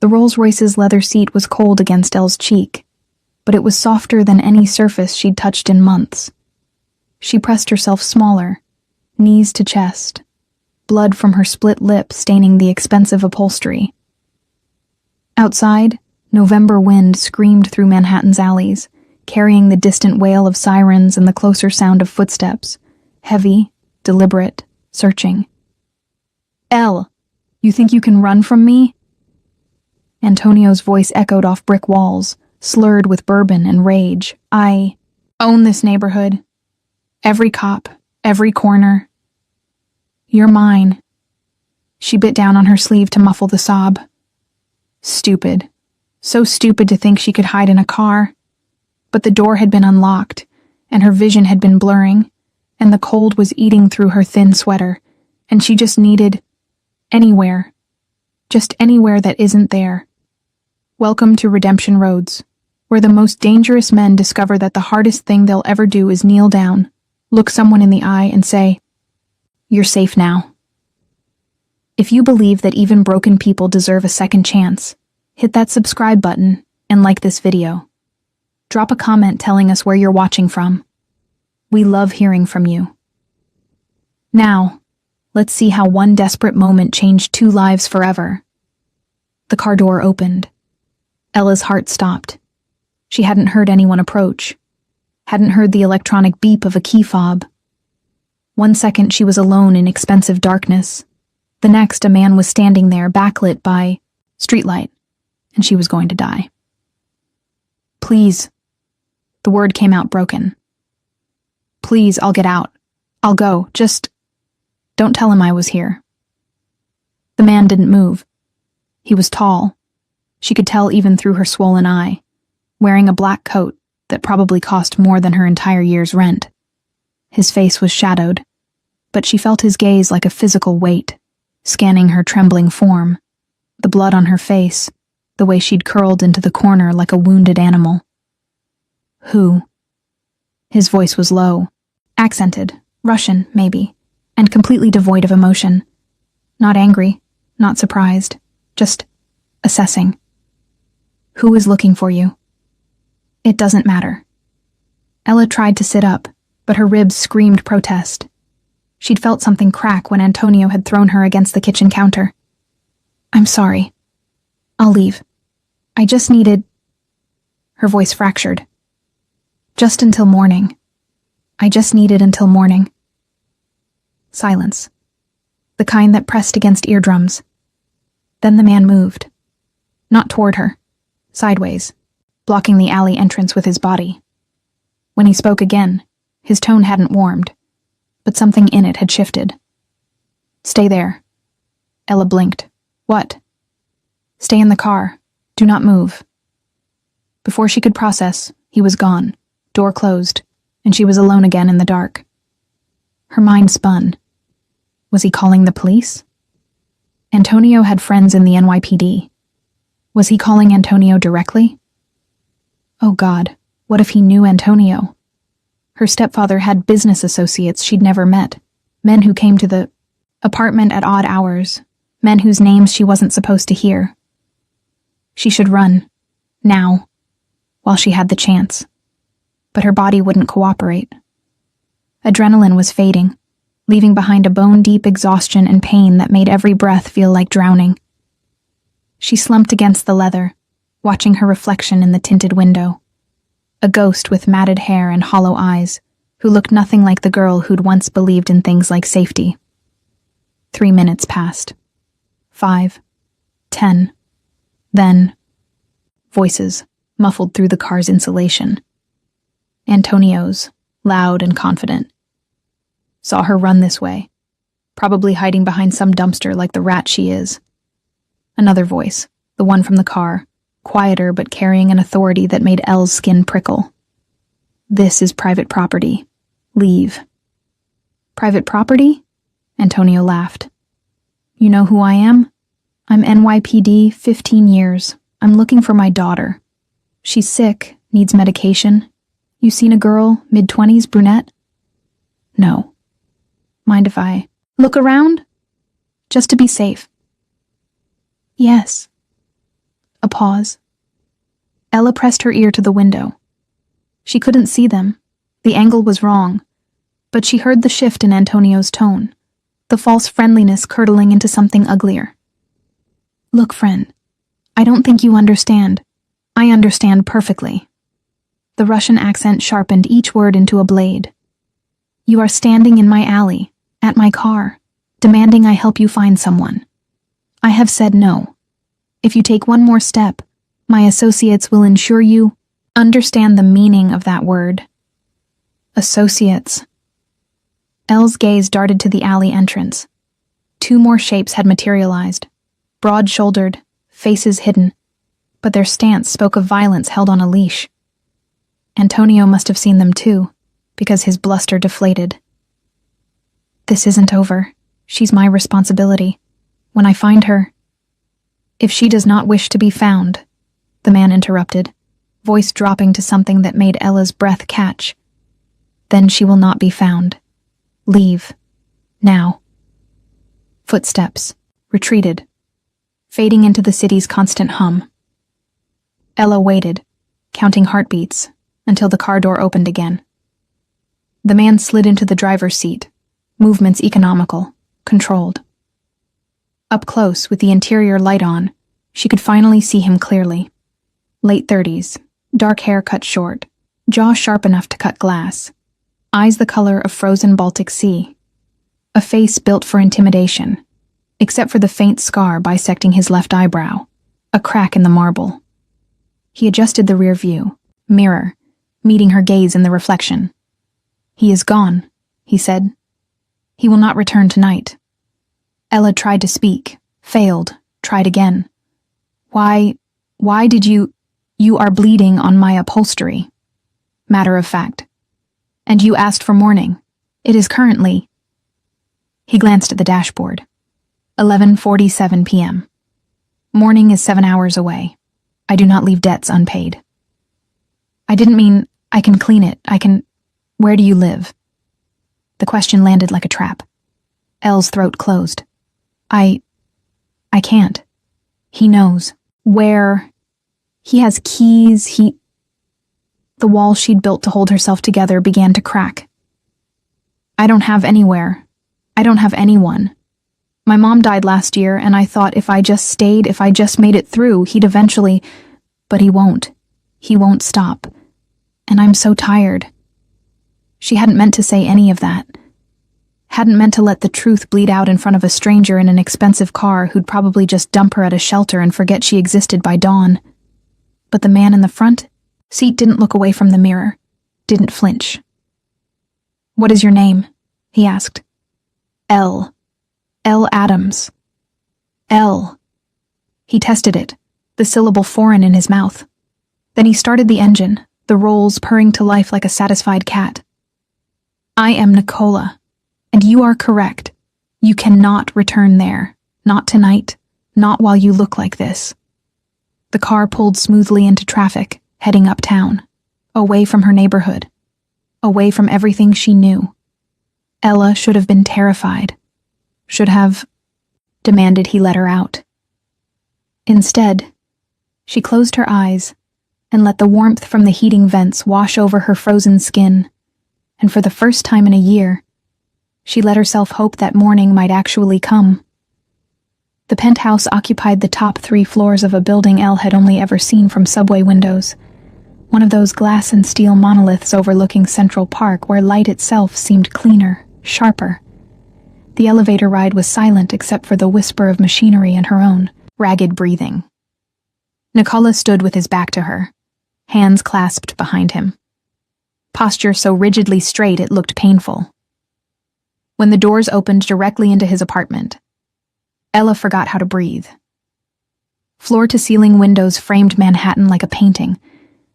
The Rolls-Royce's leather seat was cold against Elle's cheek, but it was softer than any surface she'd touched in months. She pressed herself smaller, knees to chest, blood from her split lip staining the expensive upholstery. Outside, November wind screamed through Manhattan's alleys, carrying the distant wail of sirens and the closer sound of footsteps, heavy, deliberate, searching. Elle, you think you can run from me? Antonio's voice echoed off brick walls, slurred with bourbon and rage. I own this neighborhood. Every cop, every corner. You're mine. She bit down on her sleeve to muffle the sob. Stupid. So stupid to think she could hide in a car. But the door had been unlocked, and her vision had been blurring, and the cold was eating through her thin sweater, and she just needed anywhere. Just anywhere that isn't there. Welcome to Redemption Roads, where the most dangerous men discover that the hardest thing they'll ever do is kneel down, look someone in the eye, and say, "You're safe now." If you believe that even broken people deserve a second chance, hit that subscribe button and like this video. Drop a comment telling us where you're watching from. We love hearing from you. Now, let's see how one desperate moment changed two lives forever. The car door opened. Ella's heart stopped. She hadn't heard anyone approach, hadn't heard the electronic beep of a key fob. 1 second she was alone in expensive darkness. The next, a man was standing there, backlit by streetlight, and she was going to die. Please. The word came out broken. Please, I'll get out. I'll go. Just don't tell him I was here. The man didn't move. He was tall. She could tell even through her swollen eye, wearing a black coat that probably cost more than her entire year's rent. His face was shadowed, but she felt his gaze like a physical weight, scanning her trembling form, the blood on her face, the way she'd curled into the corner like a wounded animal. Who? His voice was low, accented, Russian, maybe, and completely devoid of emotion. Not angry, not surprised, just assessing. Who is looking for you? It doesn't matter. Ella tried to sit up, but her ribs screamed protest. She'd felt something crack when Antonio had thrown her against the kitchen counter. I'm sorry. I'll leave. I just needed... Her voice fractured. Just until morning. I just needed until morning. Silence. The kind that pressed against eardrums. Then the man moved. Not toward her. Sideways, blocking the alley entrance with his body. When he spoke again, his tone hadn't warmed, but something in it had shifted. Stay there. Ella blinked. What? Stay in the car. Do not move. Before she could process, he was gone, door closed, and she was alone again in the dark. Her mind spun. Was he calling the police? Antonio had friends in the NYPD. Was he calling Antonio directly? Oh God, what if he knew Antonio? Her stepfather had business associates she'd never met, men who came to the apartment at odd hours, men whose names she wasn't supposed to hear. She should run, now, while she had the chance. But her body wouldn't cooperate. Adrenaline was fading, leaving behind a bone-deep exhaustion and pain that made every breath feel like drowning. She slumped against the leather, watching her reflection in the tinted window. A ghost with matted hair and hollow eyes, who looked nothing like the girl who'd once believed in things like safety. 3 minutes passed. 5. 10. Then, voices muffled through the car's insulation. Antonio's, loud and confident. Saw her run this way, probably hiding behind some dumpster like the rat she is. Another voice, the one from the car, quieter but carrying an authority that made Elle's skin prickle. This is private property. Leave. Private property? Antonio laughed. You know who I am? I'm NYPD, 15 years. I'm looking for my daughter. She's sick, needs medication. You seen a girl, mid-20s, brunette? No. Mind if I look around? Just to be safe. Yes. A pause. Ella pressed her ear to the window. She couldn't see them. The angle was wrong. But she heard the shift in Antonio's tone, the false friendliness curdling into something uglier. Look, friend, I don't think you understand. I understand perfectly. The Russian accent sharpened each word into a blade. You are standing in my alley, at my car, demanding I help you find someone. I have said no. If you take one more step, my associates will ensure you understand the meaning of that word. Associates. Elle's gaze darted to the alley entrance. Two more shapes had materialized, broad-shouldered, faces hidden, but their stance spoke of violence held on a leash. Antonio must have seen them too, because his bluster deflated. This isn't over. She's my responsibility. When I find her... If she does not wish to be found, the man interrupted, voice dropping to something that made Ella's breath catch. Then she will not be found. Leave. Now. Footsteps. Retreated. Fading into the city's constant hum. Ella waited, counting heartbeats, until the car door opened again. The man slid into the driver's seat, movements economical, controlled. Up close, with the interior light on, she could finally see him clearly. Late 30s, dark hair cut short, jaw sharp enough to cut glass, eyes the color of frozen Baltic Sea. A face built for intimidation, except for the faint scar bisecting his left eyebrow, a crack in the marble. He adjusted the rear view, mirror, meeting her gaze in the reflection. He is gone, he said. He will not return tonight. Ella tried to speak, failed, tried again. Why did you are bleeding on my upholstery. Matter of fact. And you asked for morning. It is currently... He glanced at the dashboard. 11:47 p.m. Morning is 7 hours away. I do not leave debts unpaid. I didn't mean I can clean it. Where do you live? The question landed like a trap. Elle's throat closed. I can't. He knows. Where? He has keys, The wall she'd built to hold herself together began to crack. I don't have anywhere. I don't have anyone. My mom died last year, and I thought if I just stayed, if I just made it through, he'd eventually... But he won't. He won't stop. And I'm so tired. She hadn't meant to say any of that. Hadn't meant to let the truth bleed out in front of a stranger in an expensive car who'd probably just dump her at a shelter and forget she existed by dawn. But the man in the front seat didn't look away from the mirror, didn't flinch. What is your name? He asked. Elle. Elle Adams. Elle. He tested it, the syllable foreign in his mouth. Then he started the engine, the rolls purring to life like a satisfied cat. I am Nicola, and you are correct. You cannot return there. Not tonight, not while you look like this. The car pulled smoothly into traffic, heading uptown, away from her neighborhood, away from everything she knew. Ella should have been terrified. Should have demanded he let her out. Instead, she closed her eyes and let the warmth from the heating vents wash over her frozen skin, and for the first time in a year, she let herself hope that morning might actually come. The penthouse occupied the top 3 floors of a building Elle had only ever seen from subway windows, one of those glass and steel monoliths overlooking Central Park where light itself seemed cleaner, sharper. The elevator ride was silent except for the whisper of machinery and her own ragged breathing. Nicola stood with his back to her, hands clasped behind him. Posture so rigidly straight it looked painful. When the doors opened directly into his apartment, Ella forgot how to breathe. Floor-to-ceiling windows framed Manhattan like a painting,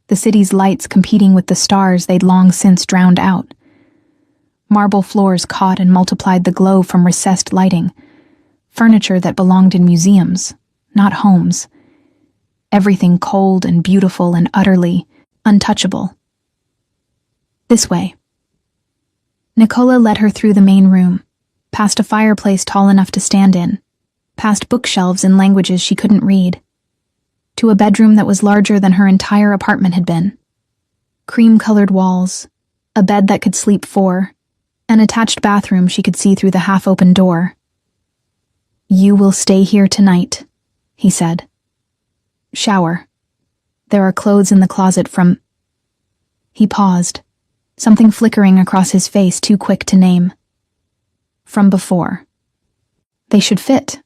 the city's lights competing with the stars they'd long since drowned out. Marble floors caught and multiplied the glow from recessed lighting, furniture that belonged in museums, not homes. Everything cold and beautiful and utterly untouchable. This way. Nicola led her through the main room, past a fireplace tall enough to stand in, past bookshelves in languages she couldn't read, to a bedroom that was larger than her entire apartment had been. Cream-colored walls, a bed that could sleep four, an attached bathroom she could see through the half-open door. "You will stay here tonight," he said. "Shower. There are clothes in the closet from—" He paused, something flickering across his face too quick to name. "From before. They should fit."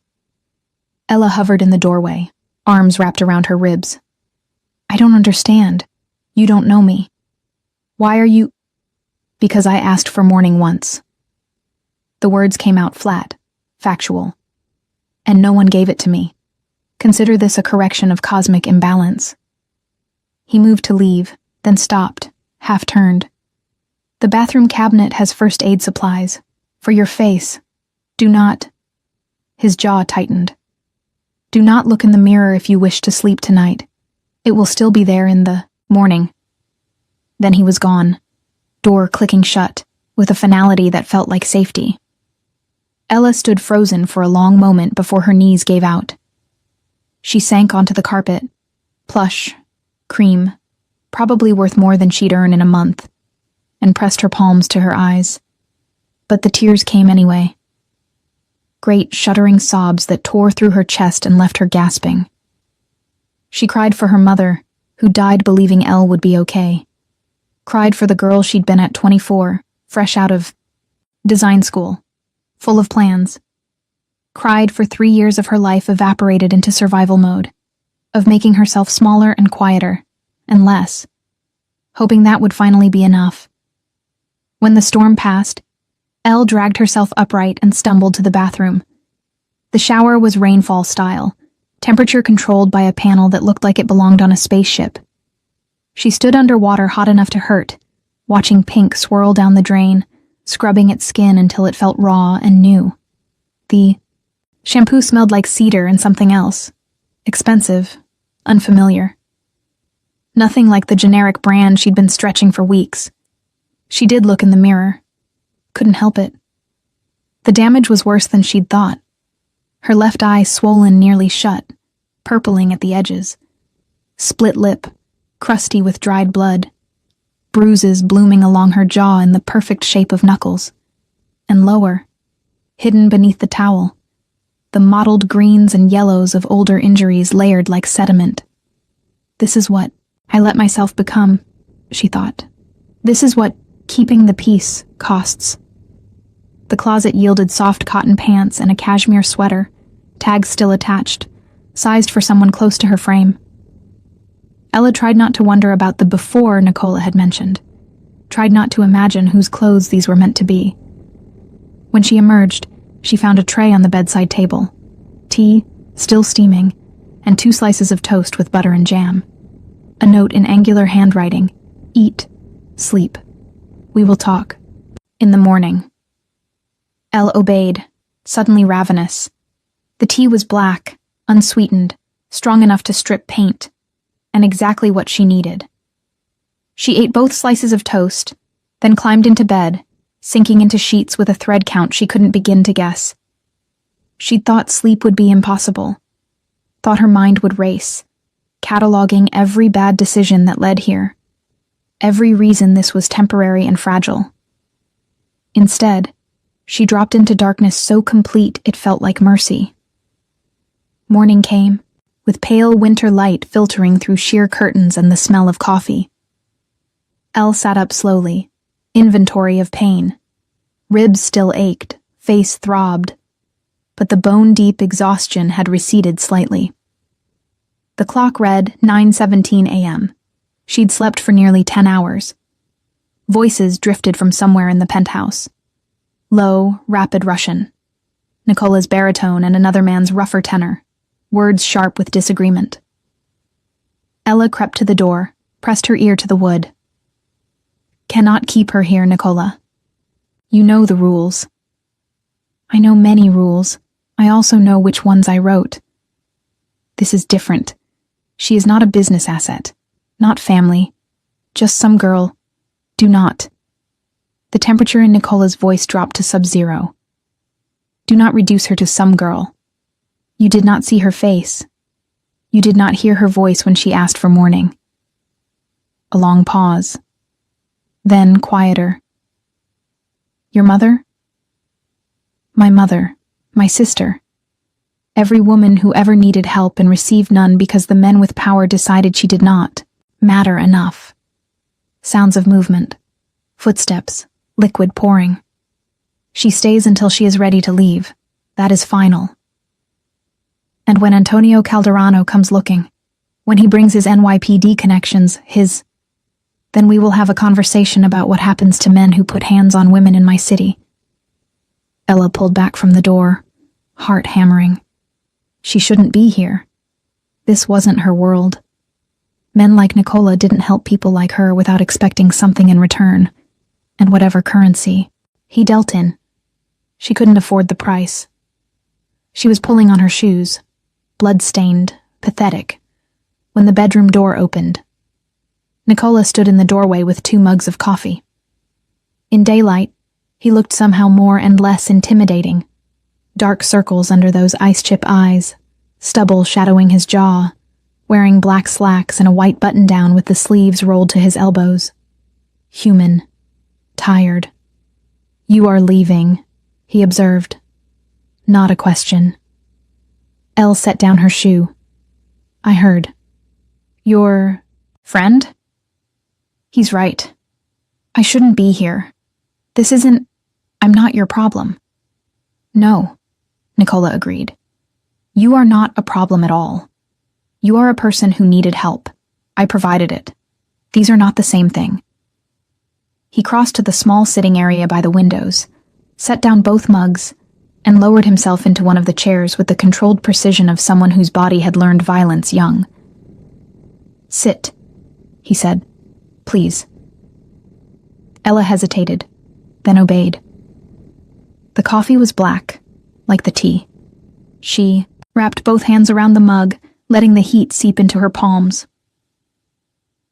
Ella hovered in the doorway, arms wrapped around her ribs. "I don't understand. You don't know me. Why are you—" "Because I asked for morning once." The words came out flat, factual. "And no one gave it to me. Consider this a correction of cosmic imbalance." He moved to leave, then stopped, half-turned. "The bathroom cabinet has first aid supplies. For your face. Do not—" His jaw tightened. "Do not look in the mirror if you wish to sleep tonight. It will still be there in the morning." Then he was gone, door clicking shut, with a finality that felt like safety. Ella stood frozen for a long moment before her knees gave out. She sank onto the carpet, plush, cream, probably worth more than she'd earn in a month, and pressed her palms to her eyes. But the tears came anyway. Great shuddering sobs that tore through her chest and left her gasping. She cried for her mother, who died believing Elle would be okay. Cried for the girl she'd been at 24, fresh out of design school, full of plans. Cried for 3 years of her life evaporated into survival mode, of making herself smaller and quieter, and less, hoping that would finally be enough. When the storm passed, Elle dragged herself upright and stumbled to the bathroom. The shower was rainfall style, temperature controlled by a panel that looked like it belonged on a spaceship. She stood under water hot enough to hurt, watching pink swirl down the drain, scrubbing its skin until it felt raw and new. The shampoo smelled like cedar and something else. Expensive, unfamiliar. Nothing like the generic brand she'd been stretching for weeks. She did look in the mirror. Couldn't help it. The damage was worse than she'd thought. Her left eye swollen nearly shut, purpling at the edges. Split lip, crusty with dried blood. Bruises blooming along her jaw in the perfect shape of knuckles. And lower, hidden beneath the towel, the mottled greens and yellows of older injuries layered like sediment. This is what I let myself become, she thought. This is what keeping the peace costs. The closet yielded soft cotton pants and a cashmere sweater, tags still attached, sized for someone close to her frame. Ella tried not to wonder about the before Nicola had mentioned, tried not to imagine whose clothes these were meant to be. When she emerged, she found a tray on the bedside table, tea, still steaming, and 2 slices of toast with butter and jam. A note in angular handwriting, "Eat, sleep. We will talk. In the morning." Elle obeyed, suddenly ravenous. The tea was black, unsweetened, strong enough to strip paint, and exactly what she needed. She ate both slices of toast, then climbed into bed, sinking into sheets with a thread count she couldn't begin to guess. She'd thought sleep would be impossible, thought her mind would race, cataloging every bad decision that led here, every reason this was temporary and fragile. Instead, she dropped into darkness so complete it felt like mercy. Morning came, with pale winter light filtering through sheer curtains and the smell of coffee. Elle sat up slowly, inventory of pain. Ribs still ached, face throbbed, but the bone-deep exhaustion had receded slightly. The clock read 9:17 a.m. She'd slept for nearly 10 hours. Voices drifted from somewhere in the penthouse. Low, rapid Russian. Nicola's baritone and another man's rougher tenor, words sharp with disagreement. Ella crept to the door, pressed her ear to the wood. "Cannot keep her here, Nicola. You know the rules." "I know many rules. I also know which ones I wrote." "This is different. She is not a business asset, not family, just some girl. Do not." The temperature in Nicola's voice dropped to sub-zero. "Do not reduce her to some girl. You did not see her face. You did not hear her voice when she asked for mourning. A long pause. Then quieter. Your mother? My mother. My sister. Every woman who ever needed help and received none because the men with power decided she did not matter enough. Sounds of movement. Footsteps. Liquid pouring. She stays until she is ready to leave. That is final. And when Antonio Calderano comes looking, when he brings his NYPD connections, then we will have a conversation about what happens to men who put hands on women in my city. Ella pulled back from the door, heart hammering. She shouldn't be here. This wasn't her world. Men like Nicola didn't help people like her without expecting something in return, and whatever currency he dealt in. She couldn't afford the price. She was pulling on her shoes, blood-stained, pathetic, when the bedroom door opened. Nicola stood in the doorway with 2 mugs of coffee. In daylight, he looked somehow more and less intimidating. Dark circles under those ice-chip eyes, stubble shadowing his jaw, wearing black slacks and a white button-down with the sleeves rolled to his elbows. Human. Tired. You are leaving, he observed. Not a question. Elle set down her shoe. I heard. Your friend? He's right. I shouldn't be here. I'm not your problem. No, Nicola agreed. You are not a problem at all. You are a person who needed help. I provided it. These are not the same thing. He crossed to the small sitting area by the windows, set down both mugs, and lowered himself into one of the chairs with the controlled precision of someone whose body had learned violence young. Sit, he said. Please. Ella hesitated, then obeyed. The coffee was black, like the tea. She wrapped both hands around the mug, letting the heat seep into her palms.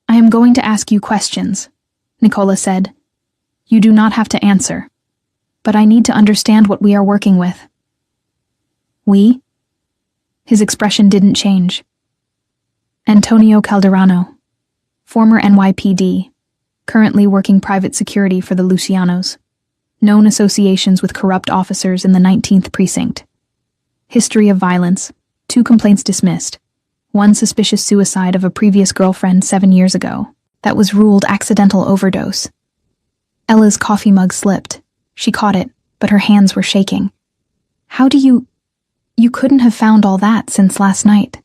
I am going to ask you questions, Nicola said. You do not have to answer, but I need to understand what we are working with. We? His expression didn't change. Antonio Calderano, former NYPD, currently working private security for the Lucianos. Known associations with corrupt officers in the 19th precinct. History of violence, 2 complaints dismissed. 1 suspicious suicide of a previous girlfriend 7 years ago. That was ruled accidental overdose. Ella's coffee mug slipped. She caught it, but her hands were shaking. How do you couldn't have found all that since last night.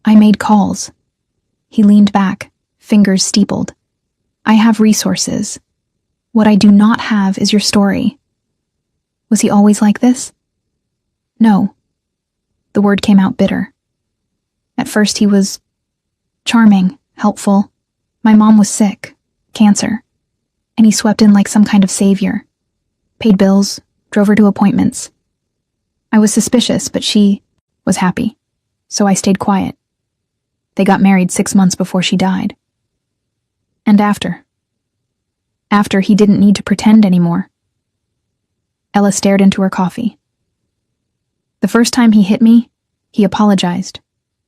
I made calls. He leaned back, fingers steepled. I have resources. What I do not have is your story. Was he always like this? No. The word came out bitter. At first he was charming, helpful. My mom was sick, cancer, and he swept in like some kind of savior. Paid bills, drove her to appointments. I was suspicious, but she was happy, so I stayed quiet. They got married 6 months before she died. And after he didn't need to pretend anymore. Ella stared into her coffee. The first time he hit me, he apologized,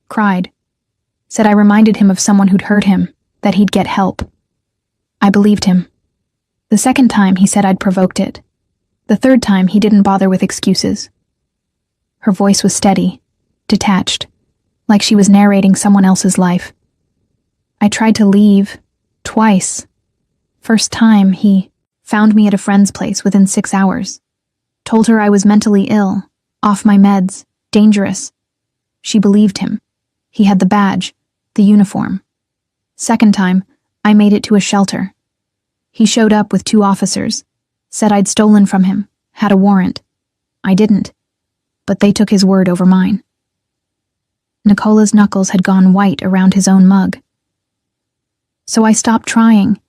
cried, said I reminded him of someone who'd hurt him, that he'd get help. I believed him. The second time he said I'd provoked it. The third time he didn't bother with excuses. Her voice was steady, detached, like she was narrating someone else's life. I tried to leave, twice. First time, he found me at a friend's place within 6 hours. Told her I was mentally ill, off my meds, dangerous. She believed him. He had the badge, the uniform. Second time, I made it to a shelter. He showed up with 2 officers, said I'd stolen from him, had a warrant. I didn't, but they took his word over mine. Nicola's knuckles had gone white around his own mug. So I stopped trying,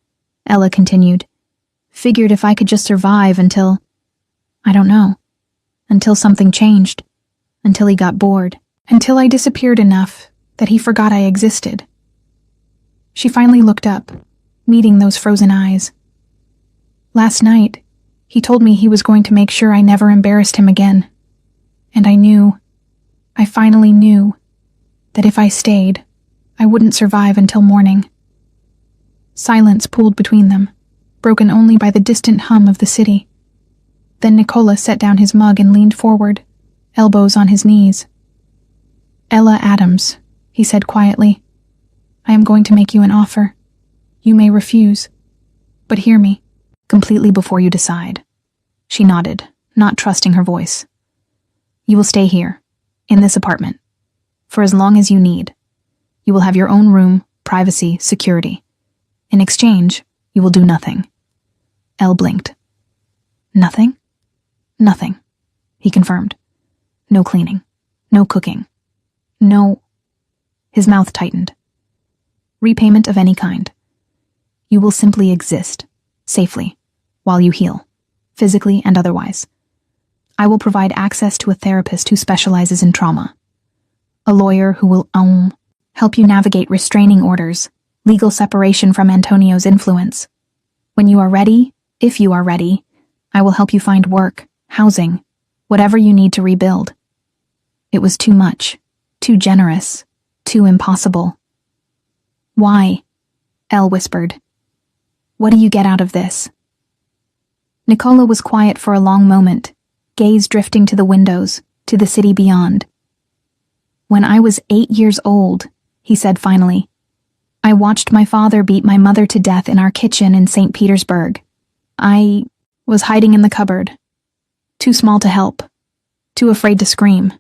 Ella continued. Figured if I could just survive until, I don't know, until something changed, until he got bored, until I disappeared enough that he forgot I existed. She finally looked up, meeting those frozen eyes. Last night, he told me he was going to make sure I never embarrassed him again. And I finally knew. that if I stayed, I wouldn't survive until morning. Silence pooled between them, broken only by the distant hum of the city. Then Nicola set down his mug and leaned forward, elbows on his knees. "Ella Adams," he said quietly, "I am going to make you an offer. You may refuse, but hear me completely before you decide." She nodded, not trusting her voice. "You will stay here, in this apartment, for as long as you need. You will have your own room, privacy, security. In exchange, you will do nothing." Elle blinked. "Nothing?" "Nothing," he confirmed. "No cleaning, no cooking, no—" His mouth tightened. "Repayment of any kind. You will simply exist, safely, while you heal, physically and otherwise. I will provide access to a therapist who specializes in trauma, a lawyer who will help you navigate restraining orders, legal separation from Antonio's influence. When you are ready, if you are ready, I will help you find work, housing, whatever you need to rebuild." It was too much, too generous, too impossible. "Why?" Elle whispered. "What do you get out of this?" Nicola was quiet for a long moment, gaze drifting to the windows, to the city beyond. "When I was 8 years old," he said finally, "I watched my father beat my mother to death in our kitchen in St. Petersburg. I was hiding in the cupboard, too small to help, too afraid to scream.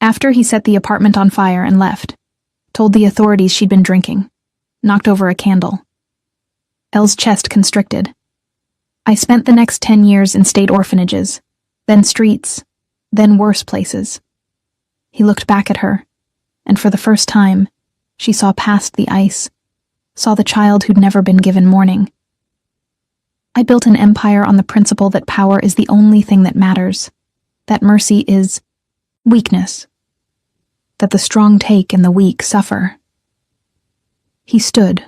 After he set the apartment on fire and left, told the authorities she'd been drinking, knocked over a candle." Elle's chest constricted. "I spent the next 10 years in state orphanages, then streets, then worse places." He looked back at her, and for the first time, she saw past the ice, saw the child who'd never been given mourning. "I built an empire on the principle that power is the only thing that matters, that mercy is weakness, that the strong take and the weak suffer." He stood,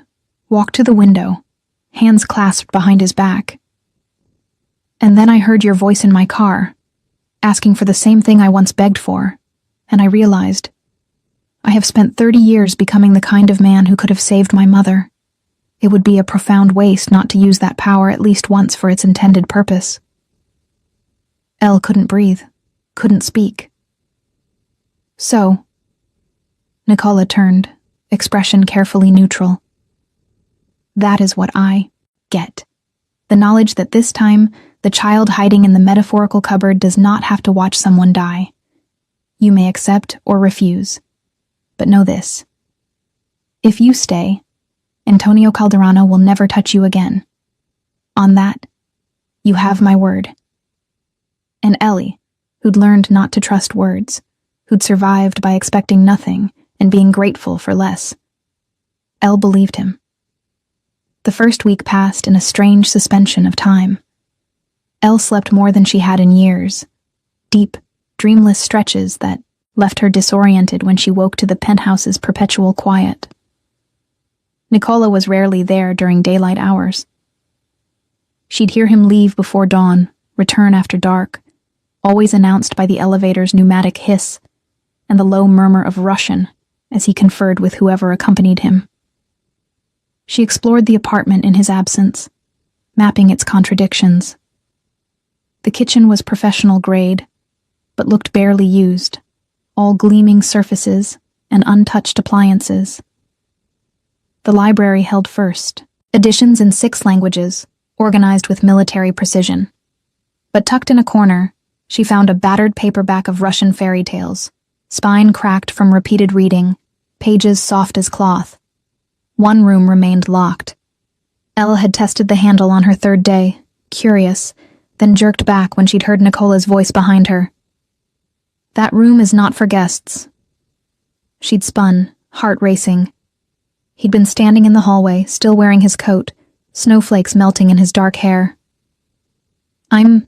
walked to the window, hands clasped behind his back. "And then I heard your voice in my car, asking for the same thing I once begged for, and I realized I have spent 30 years becoming the kind of man who could have saved my mother. It would be a profound waste not to use that power at least once for its intended purpose." Elle couldn't breathe, couldn't speak. "So," Nicola turned, expression carefully neutral, "that is what I get. The knowledge that this time, the child hiding in the metaphorical cupboard does not have to watch someone die. You may accept or refuse. But know this. If you stay, Antonio Calderano will never touch you again. On that, you have my word." And Ellie, who'd learned not to trust words, who'd survived by expecting nothing and being grateful for less, Elle believed him. The first week passed in a strange suspension of time. Elle slept more than she had in years, deep, dreamless stretches that left her disoriented when she woke to the penthouse's perpetual quiet. Nicola was rarely there during daylight hours. She'd hear him leave before dawn, return after dark, always announced by the elevator's pneumatic hiss and the low murmur of Russian as he conferred with whoever accompanied him. She explored the apartment in his absence, mapping its contradictions. The kitchen was professional grade, but looked barely used, all gleaming surfaces and untouched appliances. The library held first, editions in 6 languages, organized with military precision. But tucked in a corner, she found a battered paperback of Russian fairy tales, spine cracked from repeated reading, pages soft as cloth. One room remained locked. Elle had tested the handle on her 3rd day, curious, then jerked back when she'd heard Nicola's voice behind her. "That room is not for guests." She'd spun, heart racing. He'd been standing in the hallway, still wearing his coat, snowflakes melting in his dark hair. "I'm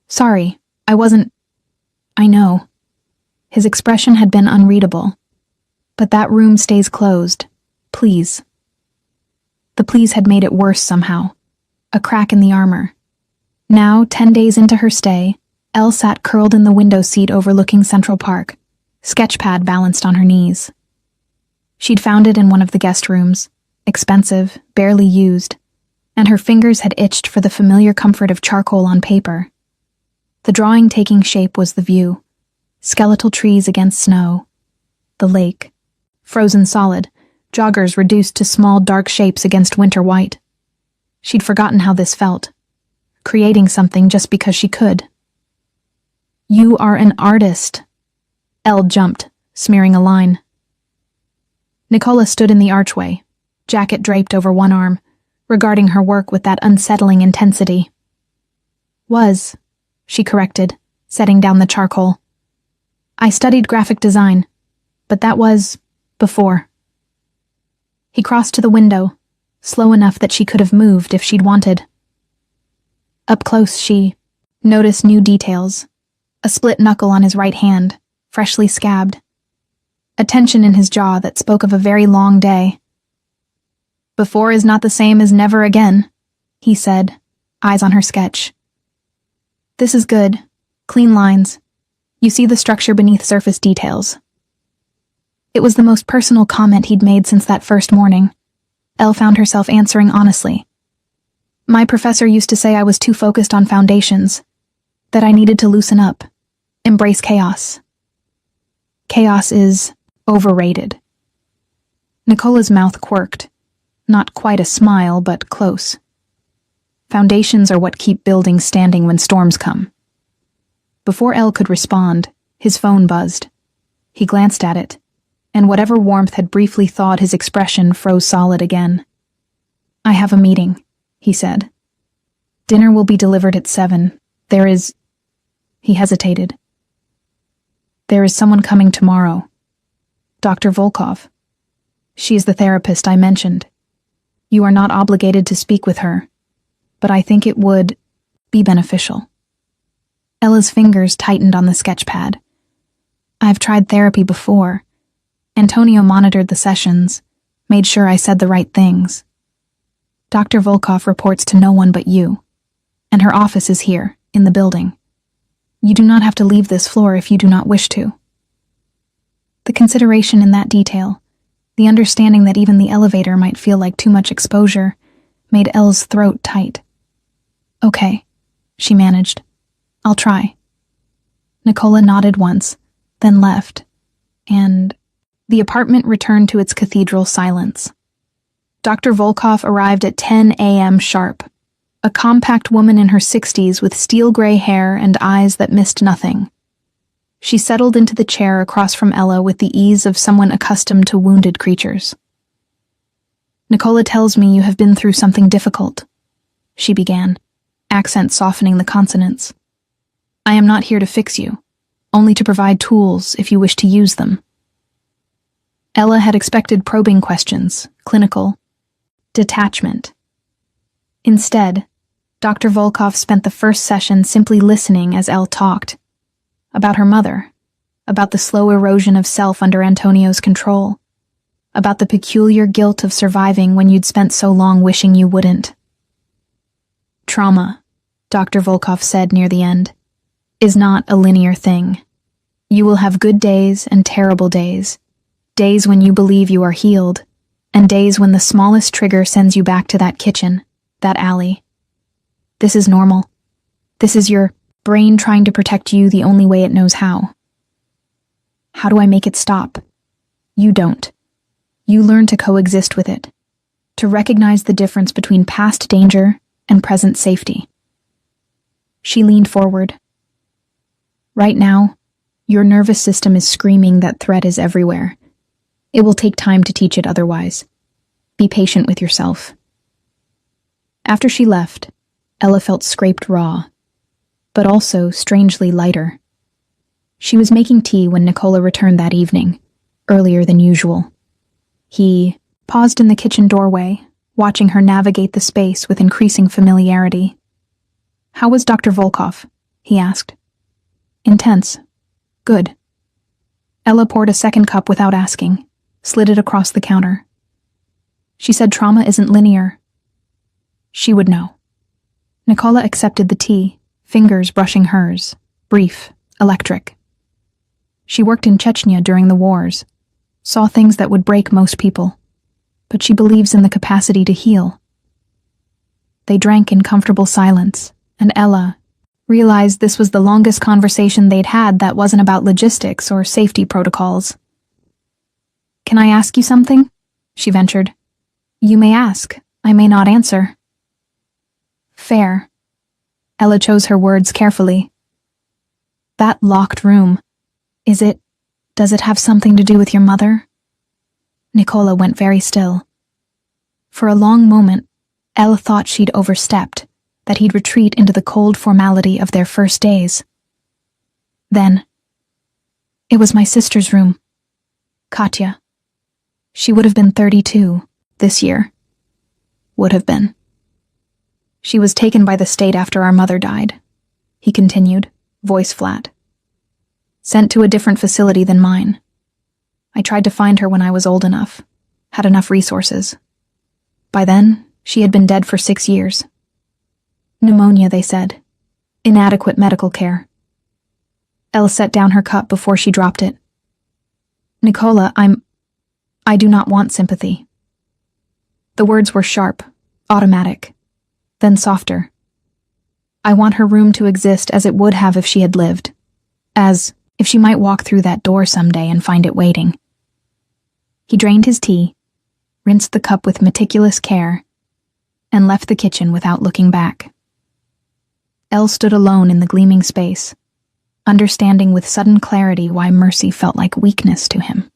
sorry, I wasn't—" "I know." His expression had been unreadable. "But that room stays closed. Please." The please had made it worse somehow. A crack in the armor. Now, 10 days into her stay, Elle sat curled in the window seat overlooking Central Park, sketchpad balanced on her knees. She'd found it in one of the guest rooms, expensive, barely used, and her fingers had itched for the familiar comfort of charcoal on paper. The drawing taking shape was the view: skeletal trees against snow, the lake, frozen solid, joggers reduced to small dark shapes against winter white. She'd forgotten how this felt, creating something just because she could. "You are an artist." Elle jumped, smearing a line. Nicola stood in the archway, jacket draped over one arm, regarding her work with that unsettling intensity. "Was," she corrected, setting down the charcoal. "I studied graphic design, but that was before." He crossed to the window, slow enough that she could have moved if she'd wanted. Up close, she noticed new details: a split knuckle on his right hand, freshly scabbed, a tension in his jaw that spoke of a very long day. "Before is not the same as never again," he said, eyes on her sketch. "This is good. Clean lines. You see the structure beneath surface details." It was the most personal comment he'd made since that first morning. Elle found herself answering honestly. "My professor used to say I was too focused on foundations, that I needed to loosen up, embrace chaos. Chaos is overrated." Nicola's mouth quirked. Not quite a smile, but close. Foundations are what keep buildings standing when storms come. Before Elle could respond, his phone buzzed. He glanced at it, and whatever warmth had briefly thawed his expression froze solid again. "I have a meeting," he said. "Dinner will be delivered at 7. There is..." He hesitated. "There is someone coming tomorrow. Dr. Volkov. She is the therapist I mentioned. You are not obligated to speak with her, but I think it would be beneficial." Ella's fingers tightened on the sketchpad. "I've tried therapy before. Antonio monitored the sessions, made sure I said the right things. Dr. Volkov reports to no one but you, and her office is here, in the building. You do not have to leave this floor if you do not wish to." The consideration in that detail, the understanding that even the elevator might feel like too much exposure, made Elle's throat tight. "Okay," she managed. "I'll try." Nicola nodded once, then left, and the apartment returned to its cathedral silence. Dr. Volkov arrived at 10 a.m. sharp, a compact woman in her 60s with steel-gray hair and eyes that missed nothing. She settled into the chair across from Ella with the ease of someone accustomed to wounded creatures. "Nicola tells me you have been through something difficult," she began, accent softening the consonants. "I am not here to fix you, only to provide tools if you wish to use them." Ella had expected probing questions, clinical, detachment. Instead, Dr. Volkov spent the first session simply listening as Elle talked. About her mother, about the slow erosion of self under Antonio's control, about the peculiar guilt of surviving when you'd spent so long wishing you wouldn't. "Trauma," Dr. Volkov said near the end, "is not a linear thing. You will have good days and terrible days, days when you believe you are healed, and days when the smallest trigger sends you back to that kitchen, that alley. This is normal. This is your brain trying to protect you the only way it knows how. How do I make it stop? You don't. You learn to coexist with it, to recognize the difference between past danger and present safety." She leaned forward. "Right now, your nervous system is screaming that threat is everywhere. It will take time to teach it otherwise. Be patient with yourself." After she left, Ella felt scraped raw, but also strangely lighter. She was making tea when Nicola returned that evening, earlier than usual. He paused in the kitchen doorway, watching her navigate the space with increasing familiarity. "How was Dr. Volkov?" he asked. "Intense. Good." Ella poured a second cup without asking, slid it across the counter. She said trauma isn't linear. She would know. Nicola accepted the tea, fingers brushing hers, brief, electric. She worked in Chechnya during the wars, saw things that would break most people, but she believes in the capacity to heal. They drank in comfortable silence, and Ella realized this was the longest conversation they'd had that wasn't about logistics or safety protocols. "Can I ask you something?" she ventured. "You may ask. I may not answer." "Fair." Ella chose her words carefully. "That locked room, does it have something to do with your mother?" Nicola went very still. For a long moment, Ella thought she'd overstepped, that he'd retreat into the cold formality of their first days. Then, "It was my sister's room. Katya. She would have been 32 this year. Would have been. She was taken by the state after our mother died," he continued, voice flat. "Sent to a different facility than mine. I tried to find her when I was old enough, had enough resources. By then, she had been dead for 6 years. Pneumonia, they said. Inadequate medical care." Ella set down her cup before she dropped it. "Nicola, I do not want sympathy." The words were sharp, automatic, then softer. "I want her room to exist as it would have if she had lived, as if she might walk through that door someday and find it waiting." He drained his tea, rinsed the cup with meticulous care, and left the kitchen without looking back. Elle stood alone in the gleaming space, understanding with sudden clarity why mercy felt like weakness to him.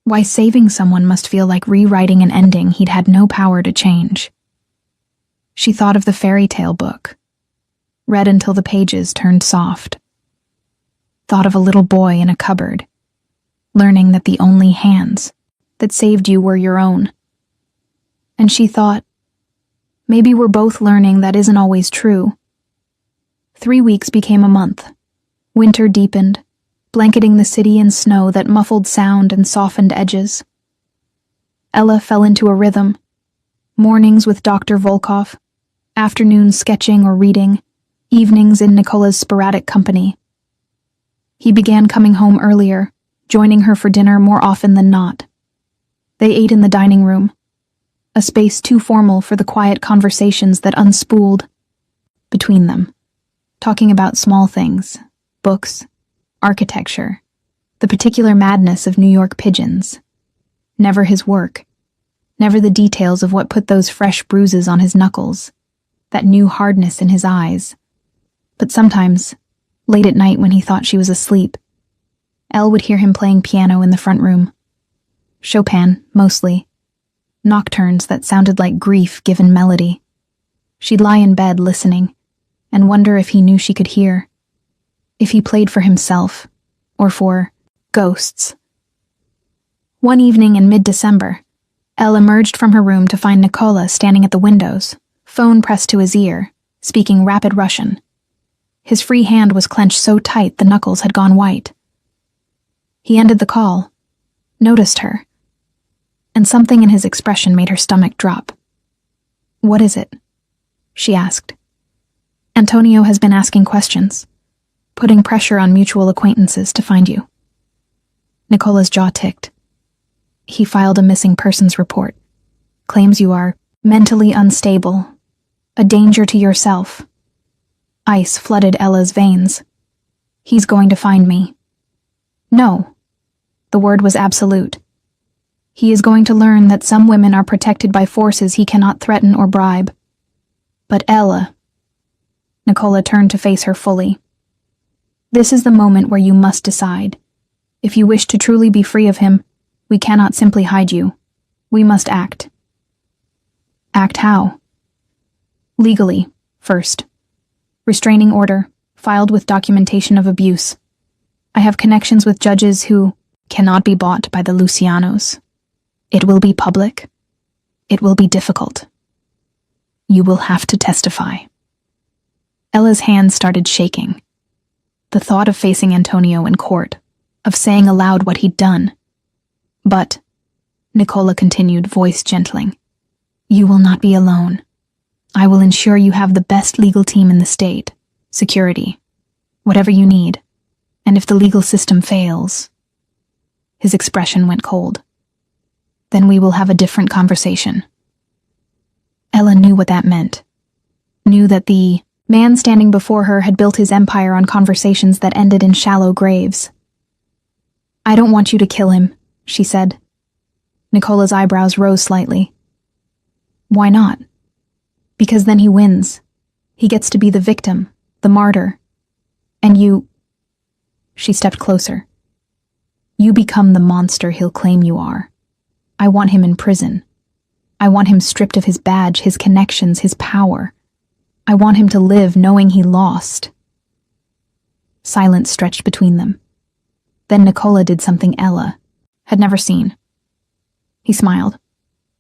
Why saving someone must feel like rewriting an ending he'd had no power to change. She thought of the fairy tale book, read until the pages turned soft. Thought of a little boy in a cupboard, learning that the only hands that saved you were your own. And she thought, maybe we're both learning that isn't always true. 3 weeks became a month. Winter deepened, blanketing the city in snow that muffled sound and softened edges. Ella fell into a rhythm. Mornings with Dr. Volkov, afternoons sketching or reading, evenings in Nicola's sporadic company. He began coming home earlier, joining her for dinner more often than not. They ate in the dining room, a space too formal for the quiet conversations that unspooled between them, talking about small things, books, architecture, the particular madness of New York pigeons. Never his work, never the details of what put those fresh bruises on his knuckles, that new hardness in his eyes. But sometimes, late at night when he thought she was asleep, Elle would hear him playing piano in the front room. Chopin, mostly. Nocturnes that sounded like grief given melody. She'd lie in bed listening, and wonder if he knew she could hear. If he played for himself, or for ghosts. One evening in mid-December, Elle emerged from her room to find Nicola standing at the windows, phone pressed to his ear, speaking rapid Russian. His free hand was clenched so tight the knuckles had gone white. He ended the call, noticed her, and something in his expression made her stomach drop. "What is it?" she asked. "Antonio has been asking questions, putting pressure on mutual acquaintances to find you." Nicola's jaw ticked. "He filed a missing persons report. Claims you are mentally unstable, a danger to yourself." Ice flooded Ella's veins. "He's going to find me." "No." The word was absolute. "He is going to learn that some women are protected by forces he cannot threaten or bribe." "But Ella..." Nicola turned to face her fully. "This is the moment where you must decide. If you wish to truly be free of him, we cannot simply hide you. We must act." "Act how?" "Legally, first. Restraining order, filed with documentation of abuse. I have connections with judges who cannot be bought by the Lucianos. It will be public. It will be difficult. You will have to testify." Ella's hands started shaking. The thought of facing Antonio in court, of saying aloud what he'd done. "But," Nicola continued, voice gentling, "you will not be alone. I will ensure you have the best legal team in the state, security, whatever you need. And if the legal system fails, his expression went cold, then we will have a different conversation. Ella knew what that meant. Knew that the man standing before her had built his empire on conversations that ended in shallow graves. I don't want you to kill him, she said. Nicola's eyebrows rose slightly. Why not? Because then he wins. He gets to be the victim, the martyr. And you... She stepped closer. You become the monster he'll claim you are. I want him in prison. I want him stripped of his badge, his connections, his power. I want him to live knowing he lost. Silence stretched between them. Then Nicola did something Ella had never seen. He smiled.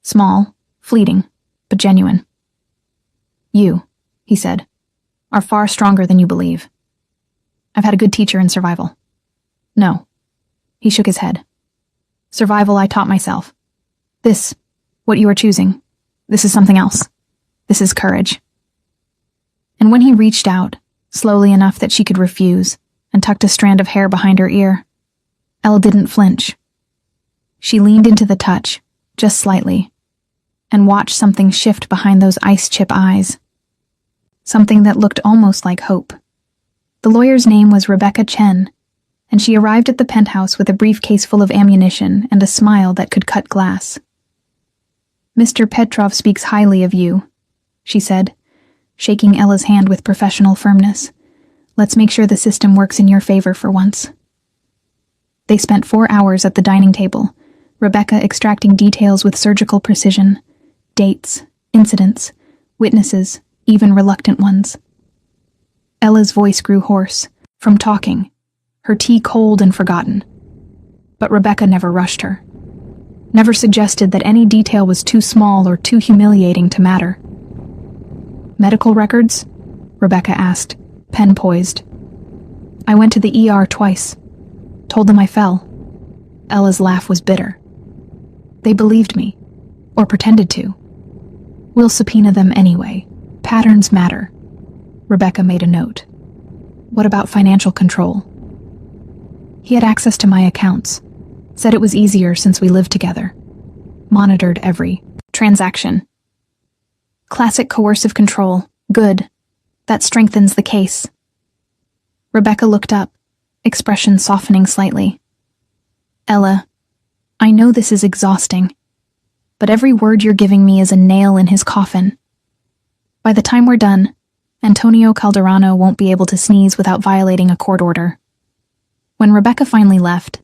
Small, fleeting, but genuine. You, he said, are far stronger than you believe. I've had a good teacher in survival. No. He shook his head. Survival I taught myself. This, what you are choosing, this is something else. This is courage. And when he reached out, slowly enough that she could refuse, and tucked a strand of hair behind her ear, Elle didn't flinch. She leaned into the touch, just slightly, and watched something shift behind those ice-chip eyes. Something that looked almost like hope. The lawyer's name was Rebecca Chen, and she arrived at the penthouse with a briefcase full of ammunition and a smile that could cut glass. Mr. Petrov speaks highly of you, she said, shaking Ella's hand with professional firmness. Let's make sure the system works in your favor for once. They spent 4 hours at the dining table, Rebecca extracting details with surgical precision, dates, incidents, witnesses, even reluctant ones. Ella's voice grew hoarse, from talking, her tea cold and forgotten. But Rebecca never rushed her. Never suggested that any detail was too small or too humiliating to matter. Medical records? Rebecca asked, pen poised. I went to the ER twice. Told them I fell. Ella's laugh was bitter. They believed me, or pretended to. We'll subpoena them anyway. Patterns matter. Rebecca made a note. What about financial control? He had access to my accounts. Said it was easier since we lived together. Monitored every transaction. Classic coercive control. Good. That strengthens the case. Rebecca looked up, expression softening slightly. Ella, I know this is exhausting, but every word you're giving me is a nail in his coffin. By the time we're done, Antonio Calderano won't be able to sneeze without violating a court order. When Rebecca finally left,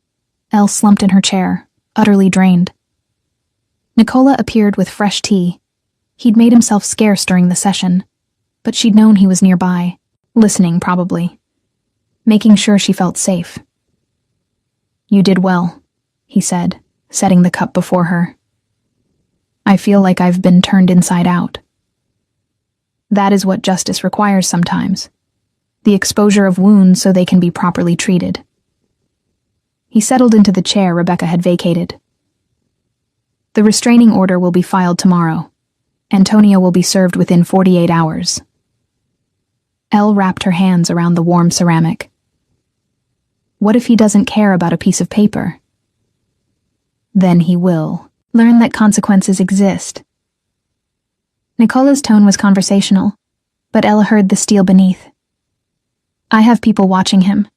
Elle slumped in her chair, utterly drained. Nicola appeared with fresh tea. He'd made himself scarce during the session, but she'd known he was nearby, listening probably, making sure she felt safe. You did well, he said, setting the cup before her. I feel like I've been turned inside out. That is what justice requires sometimes. The exposure of wounds so they can be properly treated. He settled into the chair Rebecca had vacated. The restraining order will be filed tomorrow. Antonio will be served within 48 hours. Elle wrapped her hands around the warm ceramic. What if he doesn't care about a piece of paper? Then he will. Learn that consequences exist. Nicola's tone was conversational, but Elle heard the steel beneath. I have people watching him.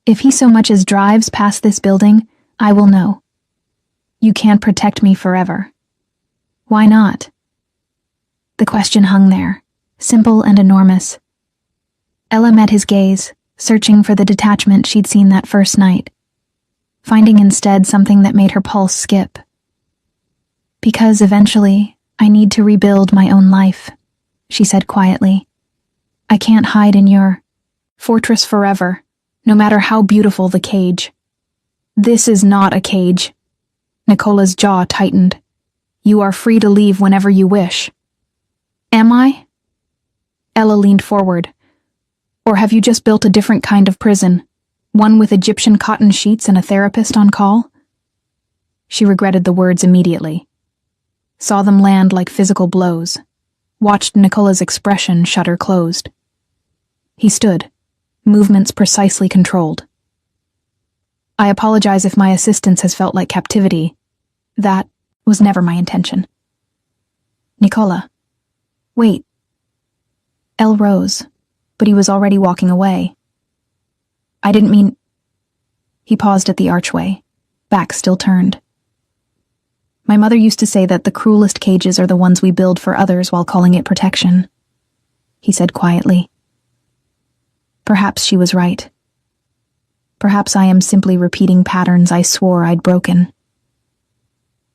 If he so much as drives past this building, I will know. You can't protect me forever. Why not? The question hung there, simple and enormous. Ella met his gaze, searching for the detachment she'd seen that first night, finding instead something that made her pulse skip. Because eventually, I need to rebuild my own life, she said quietly. I can't hide in your fortress forever, no matter how beautiful the cage. This is not a cage. Nicola's jaw tightened. You are free to leave whenever you wish. Am I? Ella leaned forward. Or have you just built a different kind of prison? One with Egyptian cotton sheets and a therapist on call? She regretted the words immediately. Saw them land like physical blows. Watched Nicola's expression shutter closed. He stood, movements precisely controlled, I apologize if my assistance has felt like captivity. That was never my intention. Nicola. Wait. Elle rose, but he was already walking away. I didn't mean... He paused at the archway, back still turned. My mother used to say that the cruelest cages are the ones we build for others while calling it protection, he said quietly. Perhaps she was right. Perhaps I am simply repeating patterns I swore I'd broken.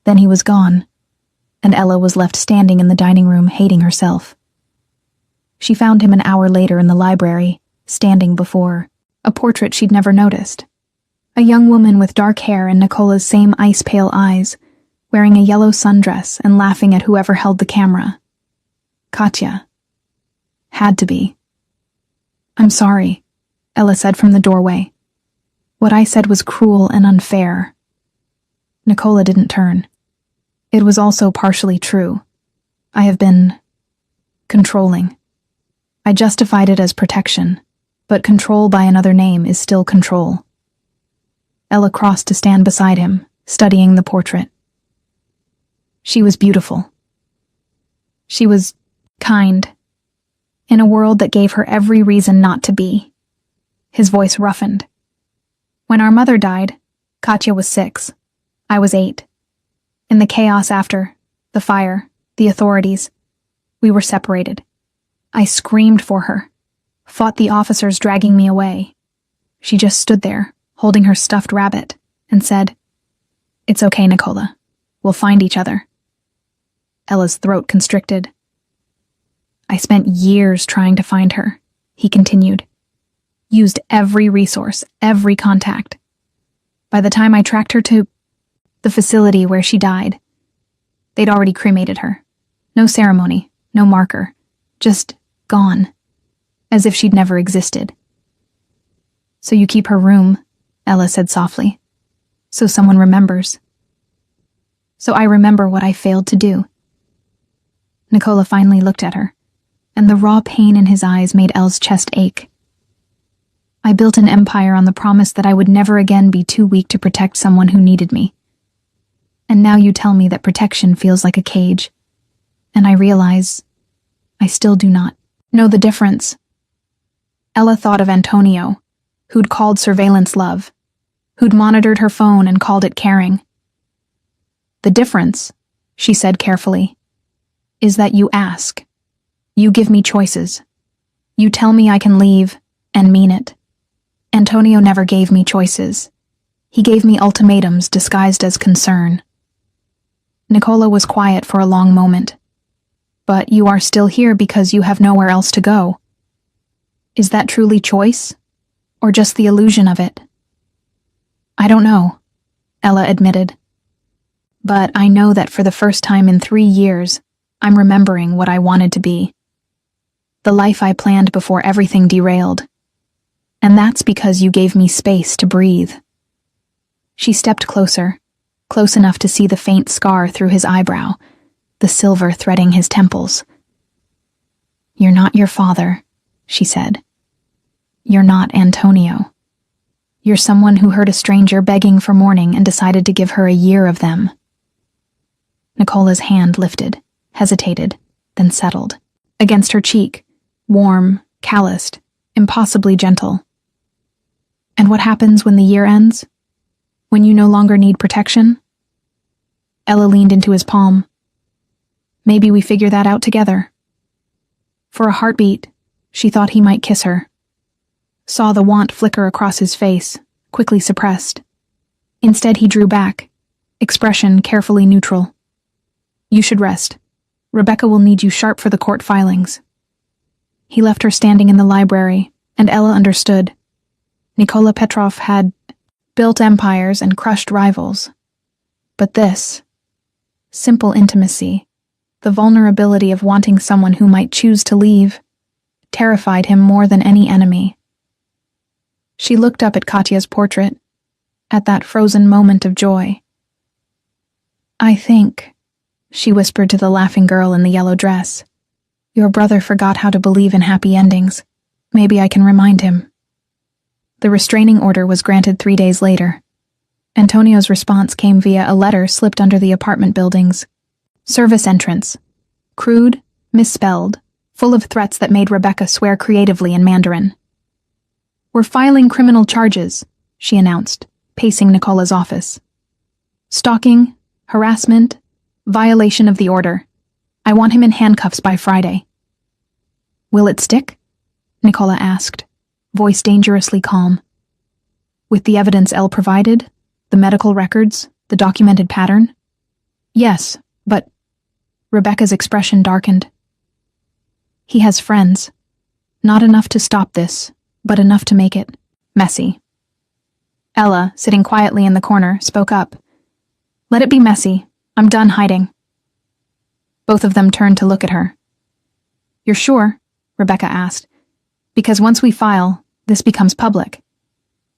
Then he was gone, and Ella was left standing in the dining room, hating herself. She found him an hour later in the library, standing before a portrait she'd never noticed. A young woman with dark hair and Nicola's same ice-pale eyes, wearing a yellow sundress and laughing at whoever held the camera. Katya. Had to be. I'm sorry, Ella said from the doorway. What I said was cruel and unfair. Nicola didn't turn. It was also partially true. I have been controlling. I justified it as protection, but control by another name is still control. Ella crossed to stand beside him, studying the portrait. She was beautiful. She was kind, in a world that gave her every reason not to be. His voice roughened. When our mother died, Katya was 6. I was 8. In the chaos after, the fire, the authorities, we were separated. I screamed for her, fought the officers dragging me away. She just stood there, holding her stuffed rabbit, and said, "It's okay, Nicola. We'll find each other." Ella's throat constricted. I spent years trying to find her, he continued. Used every resource, every contact. By the time I tracked her to the facility where she died, they'd already cremated her. No ceremony, no marker, just gone, as if she'd never existed. So you keep her room, Ella said softly, so someone remembers. So I remember what I failed to do. Nicola finally looked at her, and the raw pain in his eyes made Elle's chest ache. I built an empire on the promise that I would never again be too weak to protect someone who needed me. And now you tell me that protection feels like a cage, and I realize I still do not know the difference. Ella thought of Antonio, who'd called surveillance love, who'd monitored her phone and called it caring. The difference, she said carefully, is that you ask. You give me choices. You tell me I can leave, and mean it. Antonio never gave me choices. He gave me ultimatums disguised as concern. Nicola was quiet for a long moment. But you are still here because you have nowhere else to go. Is that truly choice, or just the illusion of it? I don't know, Ella admitted. But I know that for the first time in 3 years, I'm remembering what I wanted to be. The life I planned before everything derailed. And that's because you gave me space to breathe. She stepped closer, close enough to see the faint scar through his eyebrow, the silver threading his temples. You're not your father, she said. You're not Antonio. You're someone who heard a stranger begging for mourning and decided to give her a year of them. Nicola's hand lifted, hesitated, then settled. Against her cheek, warm, calloused, impossibly gentle. And what happens when the year ends? When you no longer need protection? Ella leaned into his palm. Maybe we figure that out together. For a heartbeat, she thought he might kiss her. Saw the want flicker across his face, quickly suppressed. Instead, he drew back, expression carefully neutral. You should rest. Rebecca will need you sharp for the court filings. He left her standing in the library, and Ella understood. Nicola Petrov had built empires and crushed rivals. But this, simple intimacy, the vulnerability of wanting someone who might choose to leave, terrified him more than any enemy. She looked up at Katya's portrait, at that frozen moment of joy. I think, she whispered to the laughing girl in the yellow dress, your brother forgot how to believe in happy endings. Maybe I can remind him. The restraining order was granted 3 days later, Antonio's response came via a letter slipped under the apartment buildings. Service entrance. Crude, misspelled, full of threats that made Rebecca swear creatively in Mandarin. "We're filing criminal charges," she announced, pacing Nicola's office. "Stalking, harassment, violation of the order. I want him in handcuffs by Friday." "Will it stick?" Nicola asked, voice dangerously calm. "With the evidence Elle provided, the medical records, the documented pattern?" "Yes, but—" Rebecca's expression darkened. "He has friends. Not enough to stop this, but enough to make it messy." Ella, sitting quietly in the corner, spoke up. "Let it be messy. I'm done hiding." Both of them turned to look at her. "You're sure?" Rebecca asked. "Because once we file, this becomes public.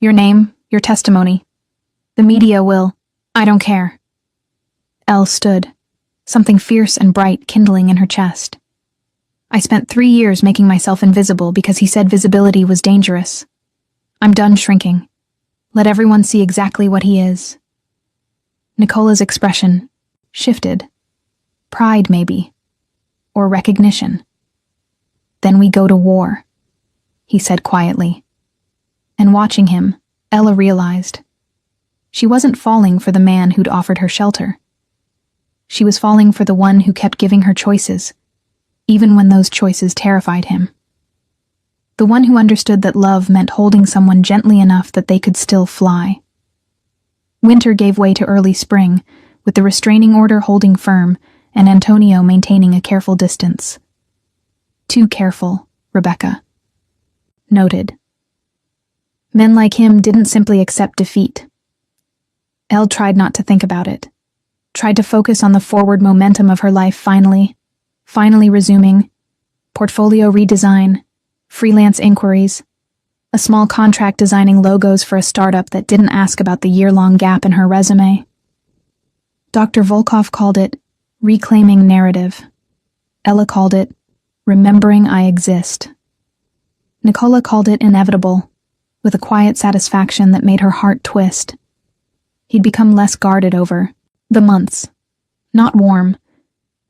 Your name, your testimony. The media will—" "I don't care." Elle stood, something fierce and bright kindling in her chest. "I spent 3 years making myself invisible because he said visibility was dangerous. I'm done shrinking. Let everyone see exactly what he is." Nicola's expression shifted. Pride, maybe. Or recognition. "Then we go to war," he said quietly. And watching him, Ella realized she wasn't falling for the man who'd offered her shelter. She was falling for the one who kept giving her choices, even when those choices terrified him. The one who understood that love meant holding someone gently enough that they could still fly. Winter gave way to early spring, with the restraining order holding firm and Antonio maintaining a careful distance. Too careful, Rebecca noted. Men like him didn't simply accept defeat. Elle tried not to think about it, tried to focus on the forward momentum of her life finally resuming, portfolio redesign, freelance inquiries, a small contract designing logos for a startup that didn't ask about the year-long gap in her resume. Dr. Volkov called it reclaiming narrative. Ella called it remembering I exist. Nicola called it inevitable, with a quiet satisfaction that made her heart twist. He'd become less guarded over the months. Not warm.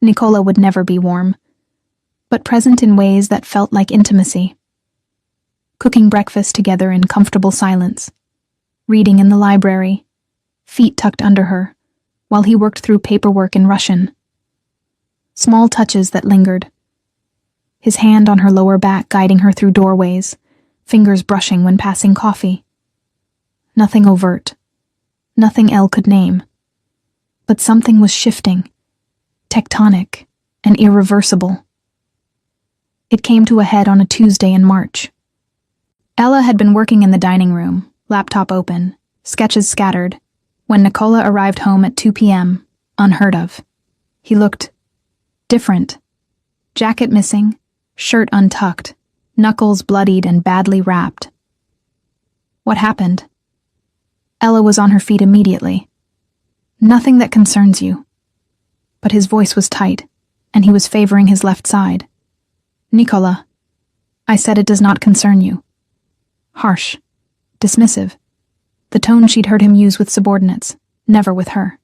Nicola would never be warm. But present in ways that felt like intimacy. Cooking breakfast together in comfortable silence. Reading in the library, feet tucked under her, while he worked through paperwork in Russian. Small touches that lingered. His hand on her lower back guiding her through doorways, fingers brushing when passing coffee. Nothing overt. Nothing Elle could name. But something was shifting, tectonic, and irreversible. It came to a head on a Tuesday in March. Ella had been working in the dining room, laptop open, sketches scattered, when Nicola arrived home at 2 p.m., unheard of. He looked different. Jacket missing, shirt untucked, knuckles bloodied and badly wrapped. What happened? Ella was on her feet immediately. Nothing that concerns you. But his voice was tight, and he was favoring his left side. Nicola, I said it does not concern you. Harsh, dismissive, the tone she'd heard him use with subordinates, never with her.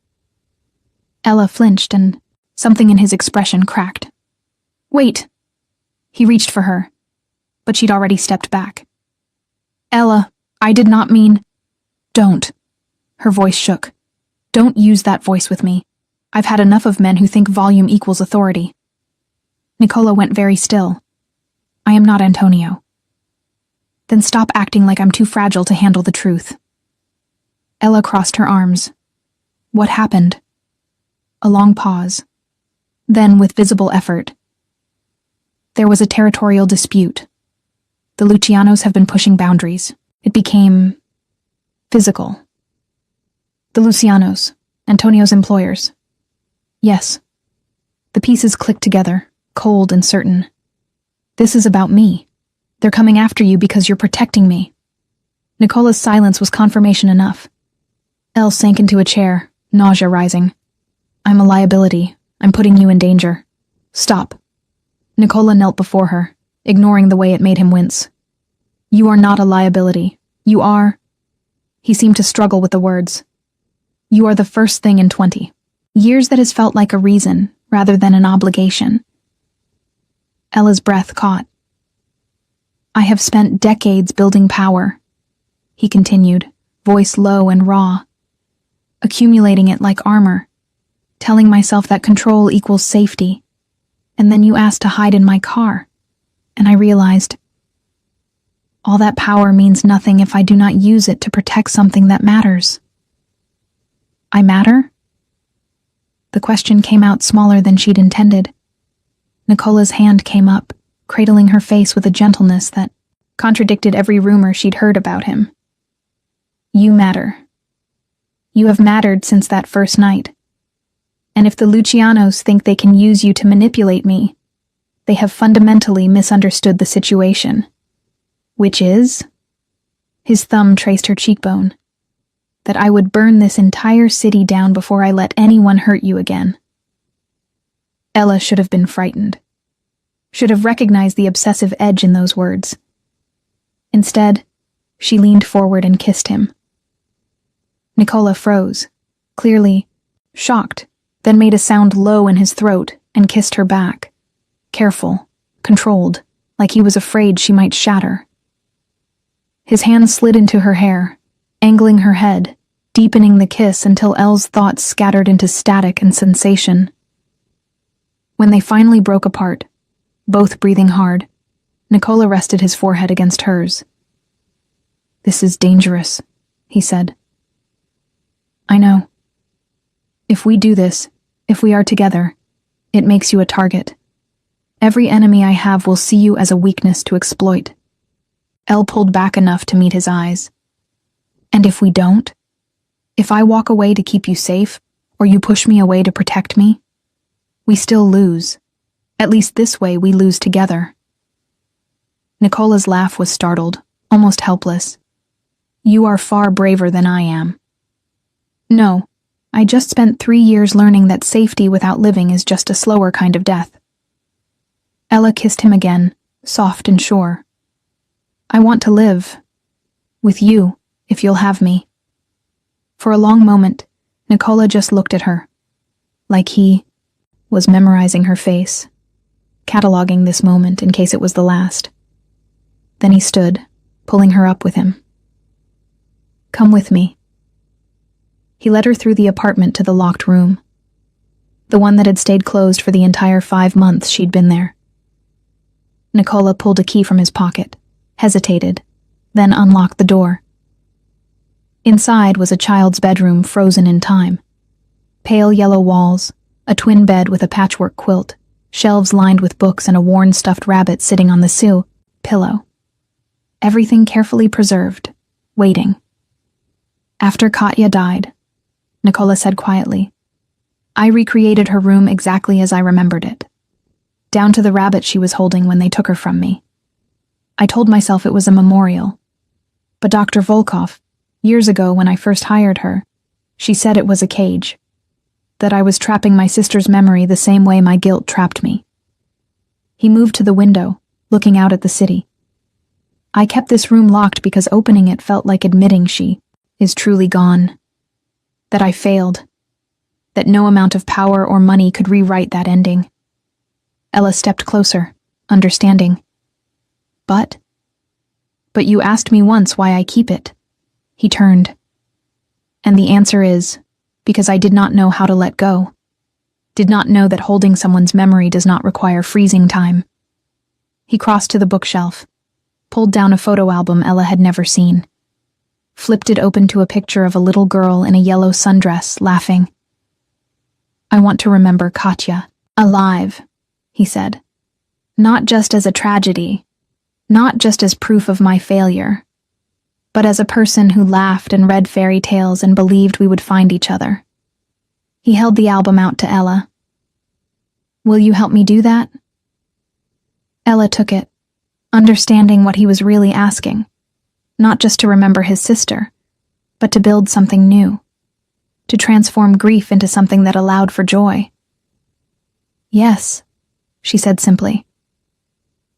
Ella flinched and something in his expression cracked. Wait! He reached for her, but she'd already stepped back. Ella, I did not mean... Don't. Her voice shook. Don't use that voice with me. I've had enough of men who think volume equals authority. Nicola went very still. I am not Antonio. Then stop acting like I'm too fragile to handle the truth. Ella crossed her arms. What happened? A long pause. Then, with visible effort. There was a territorial dispute. The Lucianos have been pushing boundaries. It became... physical. The Lucianos, Antonio's employers. Yes. The pieces clicked together, cold and certain. This is about me. They're coming after you because you're protecting me. Nicola's silence was confirmation enough. Elle sank into a chair, nausea rising. I'm a liability. I'm putting you in danger. Stop. Nicola knelt before her, ignoring the way it made him wince. You are not a liability. You are... He seemed to struggle with the words. You are the first thing in 20 years that has felt like a reason rather than an obligation. Ella's breath caught. I have spent decades building power, he continued, voice low and raw, accumulating it like armor, telling myself that control equals safety. And then you asked to hide in my car, and I realized all that power means nothing if I do not use it to protect something that matters. I matter? The question came out smaller than she'd intended. Nicola's hand came up, cradling her face with a gentleness that contradicted every rumor she'd heard about him. You matter. You have mattered since that first night. And if the Lucianos think they can use you to manipulate me, they have fundamentally misunderstood the situation. Which is? His thumb traced her cheekbone. That I would burn this entire city down before I let anyone hurt you again. Ella should have been frightened. Should have recognized the obsessive edge in those words. Instead, she leaned forward and kissed him. Nicola froze, clearly shocked, then made a sound low in his throat and kissed her back. Careful, controlled, like he was afraid she might shatter. His hand slid into her hair, angling her head, deepening the kiss until Elle's thoughts scattered into static and sensation. When they finally broke apart, both breathing hard, Nicola rested his forehead against hers. This is dangerous, he said. I know. If we do this, if we are together, it makes you a target. Every enemy I have will see you as a weakness to exploit. Elle pulled back enough to meet his eyes. And if we don't? If I walk away to keep you safe, or you push me away to protect me, we still lose. At least this way we lose together. Nicola's laugh was startled, almost helpless. You are far braver than I am. No, I just spent 3 years learning that safety without living is just a slower kind of death. Ella kissed him again, soft and sure. I want to live. With you, if you'll have me. For a long moment, Nicola just looked at her, like he was memorizing her face, cataloging this moment in case it was the last. Then he stood, pulling her up with him. Come with me. He led her through the apartment to the locked room, the one that had stayed closed for the entire 5 months she'd been there. Nicola pulled a key from his pocket, hesitated, then unlocked the door. Inside was a child's bedroom frozen in time. Pale yellow walls, a twin bed with a patchwork quilt, shelves lined with books and a worn stuffed rabbit sitting on the pillow. Everything carefully preserved, waiting. After Katya died, Nicola said quietly, I recreated her room exactly as I remembered it, down to the rabbit she was holding when they took her from me. I told myself it was a memorial. But Dr. Volkov, years ago when I first hired her, she said it was a cage, that I was trapping my sister's memory the same way my guilt trapped me. He moved to the window, looking out at the city. I kept this room locked because opening it felt like admitting she is truly gone. That I failed. That no amount of power or money could rewrite that ending. Ella stepped closer, understanding. But you asked me once why I keep it. He turned. And the answer is, because I did not know how to let go. Did not know that holding someone's memory does not require freezing time. He crossed to the bookshelf, pulled down a photo album Ella had never seen, flipped it open to a picture of a little girl in a yellow sundress, laughing. I want to remember Katya, alive, he said. Not just as a tragedy, not just as proof of my failure, but as a person who laughed and read fairy tales and believed we would find each other. He held the album out to Ella. Will you help me do that? Ella took it, understanding what he was really asking, not just to remember his sister, but to build something new, to transform grief into something that allowed for joy. Yes, she said simply.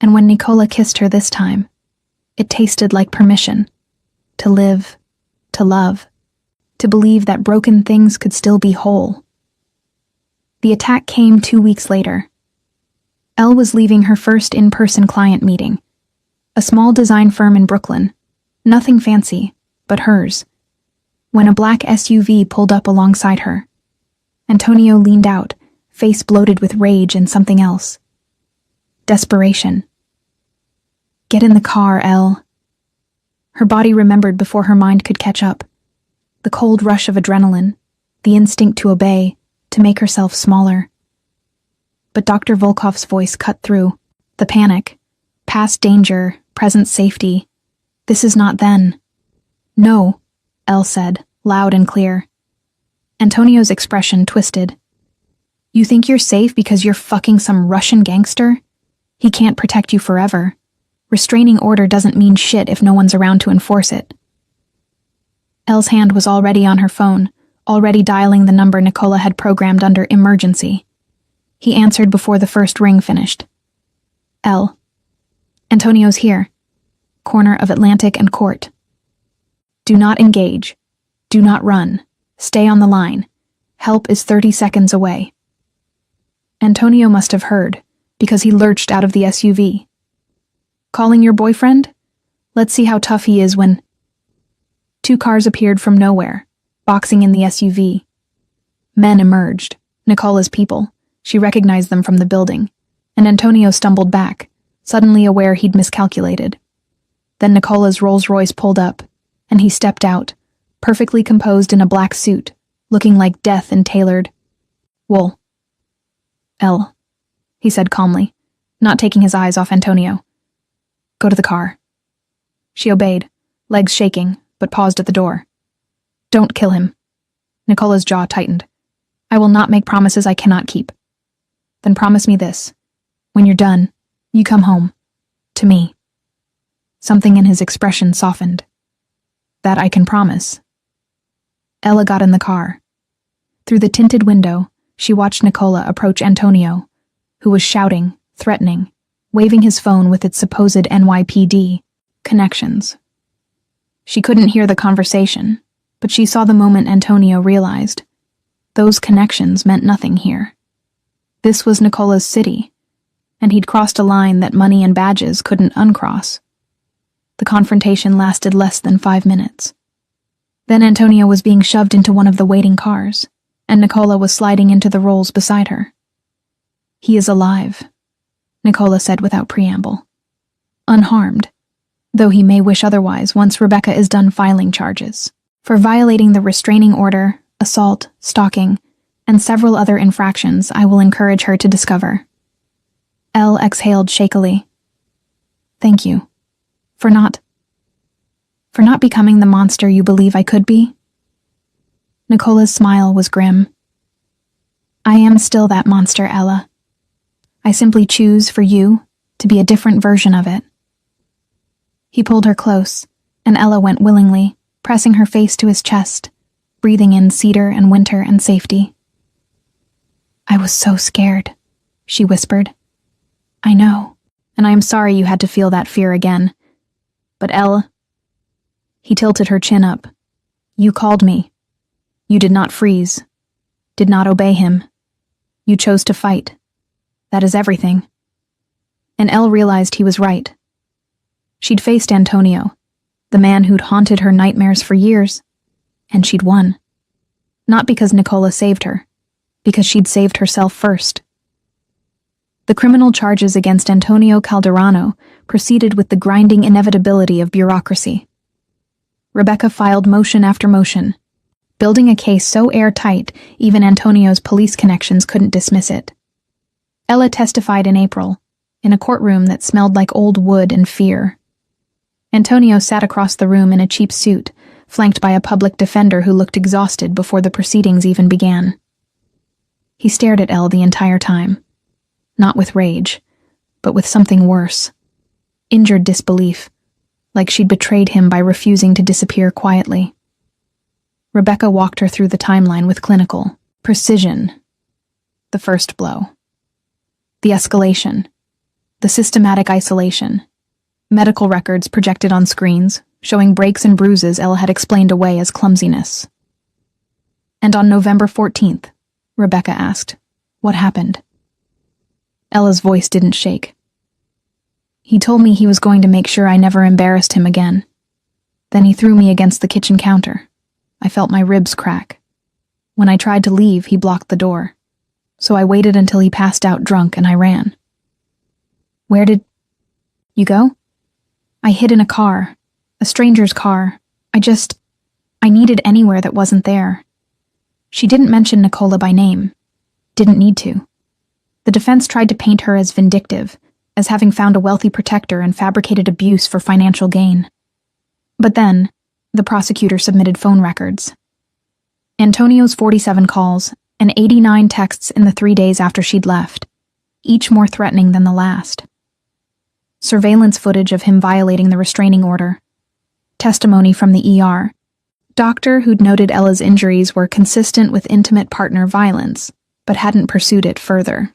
And when Nicola kissed her this time, it tasted like permission to live, to love, to believe that broken things could still be whole. The attack came 2 weeks later. Elle was leaving her first in-person client meeting, a small design firm in Brooklyn, nothing fancy, but hers, when a black SUV pulled up alongside her. Antonio leaned out, face bloated with rage and something else. Desperation. "Get in the car, Elle." Her body remembered before her mind could catch up. The cold rush of adrenaline, the instinct to obey, to make herself smaller. But Dr. Volkov's voice cut through. The panic. Past danger, present safety. This is not then. "No," Elle said, loud and clear. Antonio's expression twisted. "You think you're safe because you're fucking some Russian gangster? He can't protect you forever. Restraining order doesn't mean shit if no one's around to enforce it." Elle's hand was already on her phone, already dialing the number Nicola had programmed under emergency. He answered before the first ring finished. "Elle. Antonio's here. Corner of Atlantic and Court. Do not engage. Do not run. Stay on the line. Help is 30 seconds away." Antonio must have heard, because he lurched out of the SUV. "Calling your boyfriend? Let's see how tough he is when—" 2 cars appeared from nowhere, boxing in the SUV. Men emerged, Nicola's people. She recognized them from the building, and Antonio stumbled back, suddenly aware he'd miscalculated. Then Nicola's Rolls-Royce pulled up, and he stepped out, perfectly composed in a black suit, looking like death in tailored wool. "Elle," he said calmly, not taking his eyes off Antonio. "Go to the car." She obeyed, legs shaking, but paused at the door. "Don't kill him." Nicola's jaw tightened. "I will not make promises I cannot keep." "Then promise me this. When you're done, you come home. To me." Something in his expression softened. "That I can promise." Ella got in the car. Through the tinted window, she watched Nicola approach Antonio, who was shouting, threatening, waving his phone with its supposed NYPD connections. She couldn't hear the conversation, but she saw the moment Antonio realized. Those connections meant nothing here. This was Nicola's city, and he'd crossed a line that money and badges couldn't uncross. The confrontation lasted less than 5 minutes. Then Antonio was being shoved into one of the waiting cars, and Nicola was sliding into the rolls beside her. "He is alive," Nicola said without preamble. "Unharmed, though he may wish otherwise once Rebecca is done filing charges for violating the restraining order, assault, stalking, and several other infractions I will encourage her to discover." Elle exhaled shakily. "Thank you. For not becoming the monster you believe I could be?" Nicola's smile was grim. "I am still that monster, Ella. I simply choose for you to be a different version of it." He pulled her close, and Ella went willingly, pressing her face to his chest, breathing in cedar and winter and safety. "I was so scared," she whispered. "I know, and I am sorry you had to feel that fear again. But Elle—" He tilted her chin up. "You called me. You did not freeze. Did not obey him. You chose to fight. That is everything." And Elle realized he was right. She'd faced Antonio, the man who'd haunted her nightmares for years, and she'd won. Not because Nicola saved her, because she'd saved herself first. The criminal charges against Antonio Calderano proceeded with the grinding inevitability of bureaucracy. Rebecca filed motion after motion, building a case so airtight even Antonio's police connections couldn't dismiss it. Ella testified in April, in a courtroom that smelled like old wood and fear. Antonio sat across the room in a cheap suit, flanked by a public defender who looked exhausted before the proceedings even began. He stared at Elle the entire time, not with rage, but with something worse. Injured disbelief, like she'd betrayed him by refusing to disappear quietly. Rebecca walked her through the timeline with clinical precision. The first blow. The escalation. The systematic isolation. Medical records projected on screens, showing breaks and bruises Elle had explained away as clumsiness. And on November 14th, Rebecca asked, "What happened?" Ella's voice didn't shake. "He told me he was going to make sure I never embarrassed him again. Then he threw me against the kitchen counter. I felt my ribs crack. When I tried to leave, he blocked the door. So I waited until he passed out drunk and I ran." "Where did you go?" "I hid in a car, a stranger's car. I needed anywhere that wasn't there." She didn't mention Nicola by name. Didn't need to. The defense tried to paint her as vindictive, as having found a wealthy protector and fabricated abuse for financial gain. But then, the prosecutor submitted phone records. Antonio's 47 calls and 89 texts in the 3 days after she'd left, each more threatening than the last. Surveillance footage of him violating the restraining order. Testimony from the ER. Doctor who'd noted Ella's injuries were consistent with intimate partner violence, but hadn't pursued it further.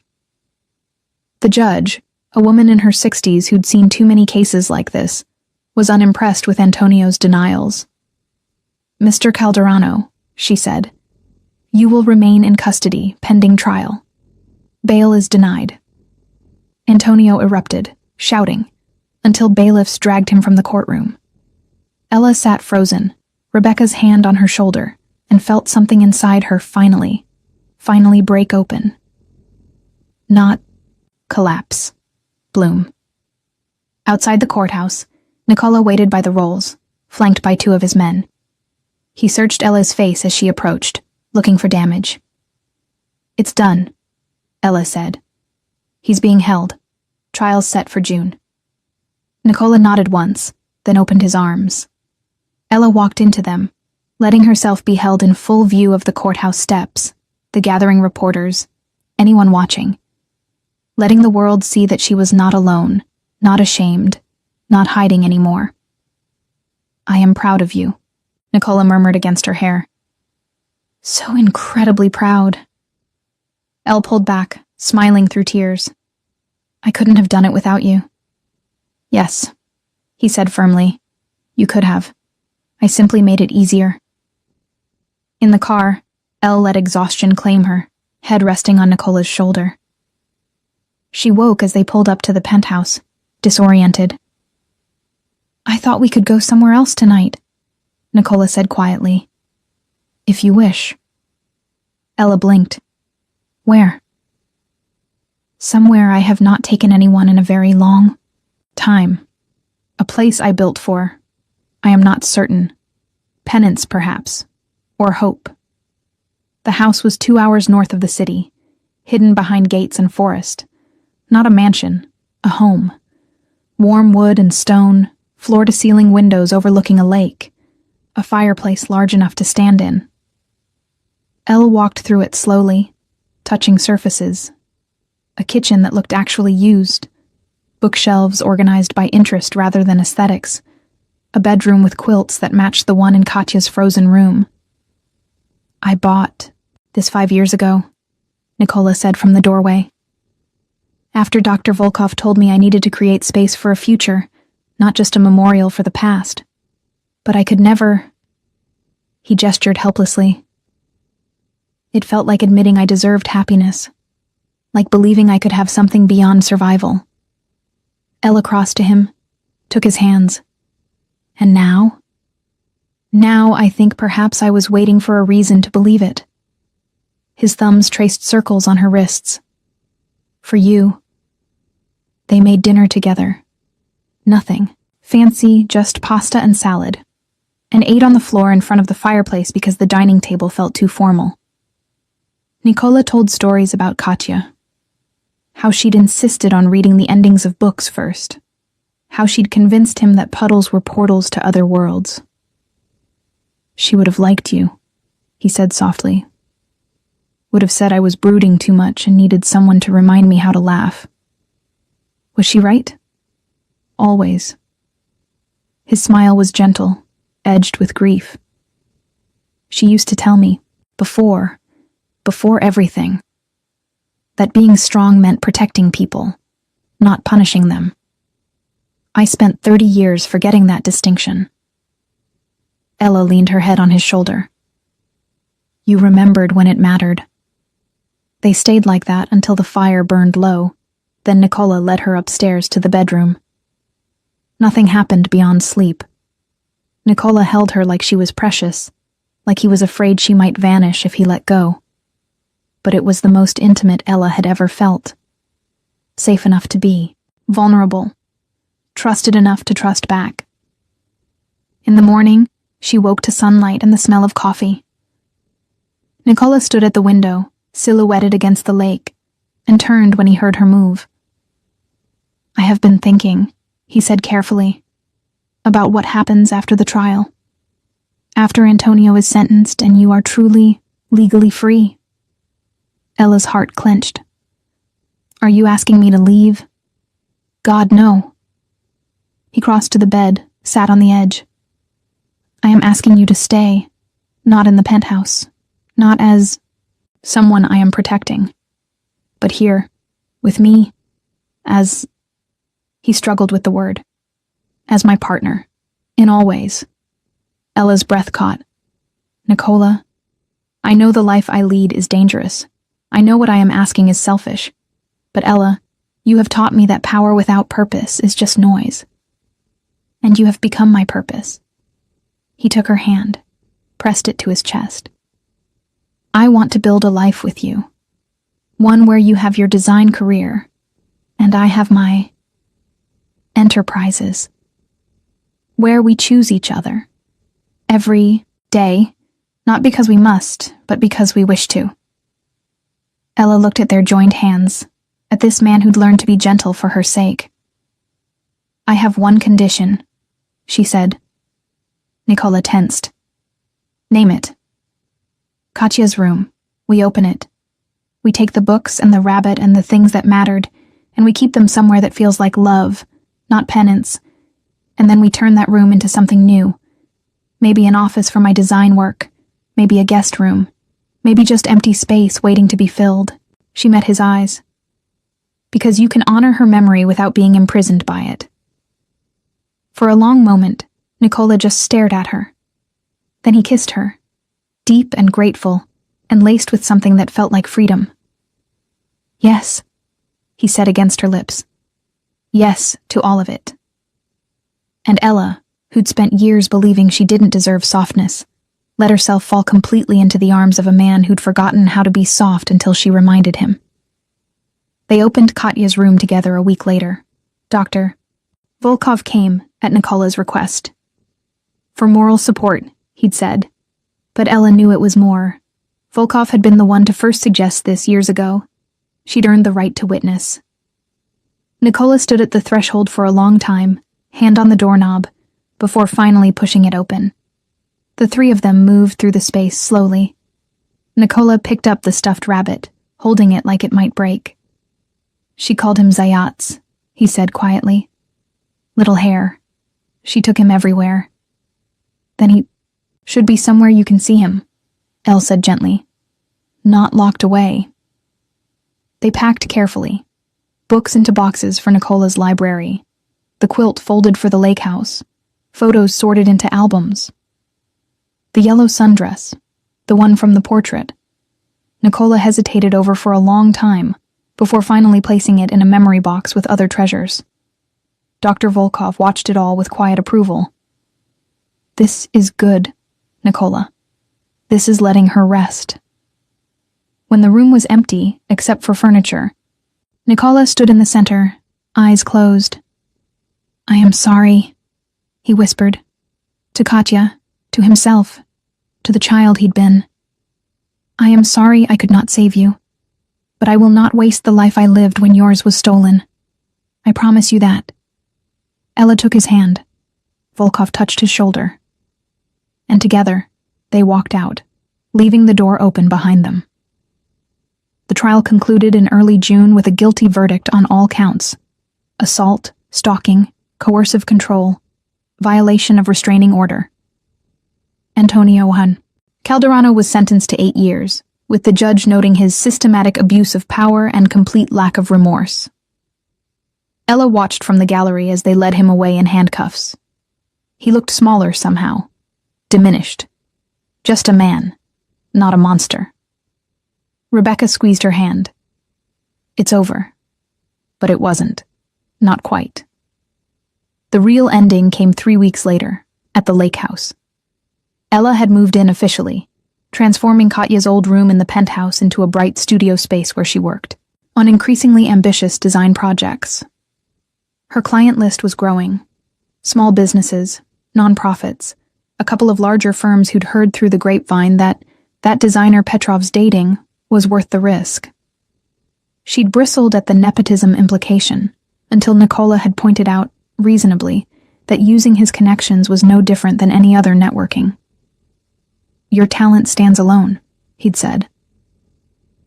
The judge, a woman in her 60s who'd seen too many cases like this, was unimpressed with Antonio's denials. "Mr. Calderano," she said, "you will remain in custody pending trial. Bail is denied." Antonio erupted, shouting, until bailiffs dragged him from the courtroom. Ella sat frozen, Rebecca's hand on her shoulder, and felt something inside her finally break open. Not collapse. Bloom. Outside the courthouse, Nicola waited by the rolls, flanked by 2 of his men. He searched Ella's face as she approached, looking for damage. "It's done," Ella said. "He's being held. Trial's set for June." Nicola nodded once, then opened his arms. Ella walked into them, letting herself be held in full view of the courthouse steps, the gathering reporters, anyone watching. Letting the world see that she was not alone, not ashamed, not hiding anymore. "I am proud of you," Nicola murmured against her hair. "So incredibly proud." Elle pulled back, smiling through tears. "I couldn't have done it without you." "Yes," he said firmly. "You could have. I simply made it easier." In the car, Elle let exhaustion claim her, head resting on Nicola's shoulder. She woke as they pulled up to the penthouse, disoriented. "I thought we could go somewhere else tonight," Nicola said quietly. "If you wish." Ella blinked. "Where?" "Somewhere I have not taken anyone in a very long time. A place I built for. I am not certain. Penance, perhaps. Or hope." The house was 2 hours north of the city, hidden behind gates and forest. Not a mansion, a home. Warm wood and stone, floor-to-ceiling windows overlooking a lake. A fireplace large enough to stand in. Elle walked through it slowly, touching surfaces. A kitchen that looked actually used. Bookshelves organized by interest rather than aesthetics. A bedroom with quilts that matched the one in Katya's frozen room. "I bought this 5 years ago," Nicola said from the doorway. "After Dr. Volkov told me I needed to create space for a future, not just a memorial for the past. But I could never..." He gestured helplessly. It felt like admitting I deserved happiness. Like believing I could have something beyond survival. Ella crossed to him, took his hands. And now? Now I think perhaps I was waiting for a reason to believe it. His thumbs traced circles on her wrists. "For you." They made dinner together. Nothing. Fancy, just pasta and salad. And ate on the floor in front of the fireplace because the dining table felt too formal. Nicola told stories about Katya. How she'd insisted on reading the endings of books first. How she'd convinced him that puddles were portals to other worlds. "She would have liked you," he said softly. "Would have said I was brooding too much and needed someone to remind me how to laugh." Was she right? Always. His smile was gentle, edged with grief. She used to tell me, before everything, that being strong meant protecting people, not punishing them. I spent 30 years forgetting that distinction. Ella leaned her head on his shoulder. You remembered when it mattered. They stayed like that until the fire burned low. Then Nicola led her upstairs to the bedroom. Nothing happened beyond sleep. Nicola held her like she was precious, like he was afraid she might vanish if he let go. But it was the most intimate Ella had ever felt. Safe enough to be, vulnerable, trusted enough to trust back. In the morning, she woke to sunlight and the smell of coffee. Nicola stood at the window, silhouetted against the lake, and turned when he heard her move. "I have been thinking," he said carefully, "about what happens after the trial. After Antonio is sentenced and you are truly, legally free." Ella's heart clenched. "Are you asking me to leave?" "God, no." He crossed to the bed, sat on the edge. "I am asking you to stay, not in the penthouse, not as someone I am protecting, but here, with me, as..." He struggled with the word. "As my partner, in all ways." Ella's breath caught. "Nicola, I know the life I lead is dangerous. I know what I am asking is selfish. But Ella, you have taught me that power without purpose is just noise. And you have become my purpose." He took her hand, pressed it to his chest. "I want to build a life with you. One where you have your design career, and I have my enterprises. Where we choose each other. Every day, not because we must, but because we wish to." Ella looked at their joined hands, at this man who'd learned to be gentle for her sake. "I have one condition," she said. Nicola tensed. "Name it." "Katya's room. We open it. We take the books and the rabbit and the things that mattered, and we keep them somewhere that feels like love, not penance, and then we turn that room into something new. Maybe an office for my design work, maybe a guest room, maybe just empty space waiting to be filled." She met his eyes. "Because you can honor her memory without being imprisoned by it." For a long moment, Nicola just stared at her. Then he kissed her, deep and grateful, and laced with something that felt like freedom. "Yes," he said against her lips. "Yes to all of it." And Ella, who'd spent years believing she didn't deserve softness, let herself fall completely into the arms of a man who'd forgotten how to be soft until she reminded him. They opened Katya's room together a week later. Dr. Volkov came at Nicola's request. For moral support, he'd said. But Ella knew it was more. Volkov had been the one to first suggest this years ago. She'd earned the right to witness. Nicola stood at the threshold for a long time, hand on the doorknob, before finally pushing it open. The three of them moved through the space slowly. Nicola picked up the stuffed rabbit, holding it like it might break. "She called him Zayats," he said quietly. "Little hair. She took him everywhere. Then he should be somewhere you can see him," Elle said gently. "Not locked away." They packed carefully. Books into boxes for Nicola's library. The quilt folded for the lake house. Photos sorted into albums. The yellow sundress, the one from the portrait. Nicola hesitated over for a long time, before finally placing it in a memory box with other treasures. Dr. Volkov watched it all with quiet approval. "This is good, Nicola. This is letting her rest." When the room was empty, except for furniture, Nicola stood in the center, eyes closed. "I am sorry," he whispered. To Katya, to himself, to the child he'd been. "I am sorry I could not save you, but I will not waste the life I lived when yours was stolen. I promise you that." Ella took his hand. Volkov touched his shoulder. And together, they walked out, leaving the door open behind them. The trial concluded in early June with a guilty verdict on all counts: assault, stalking, coercive control, violation of restraining order. Antonio won. Calderano was sentenced to 8 years, with the judge noting his systematic abuse of power and complete lack of remorse. Ella watched from the gallery as they led him away in handcuffs. He looked smaller somehow, diminished. Just a man, not a monster. Rebecca squeezed her hand. It's over. But it wasn't. Not quite. The real ending came 3 weeks later, at the lake house. Ella had moved in officially, transforming Katya's old room in the penthouse into a bright studio space where she worked on increasingly ambitious design projects. Her client list was growing. Small businesses, nonprofits, a couple of larger firms who'd heard through the grapevine that designer Petrov's dating was worth the risk. She'd bristled at the nepotism implication until Nikola had pointed out, reasonably, that using his connections was no different than any other networking. Your talent stands alone, he'd said.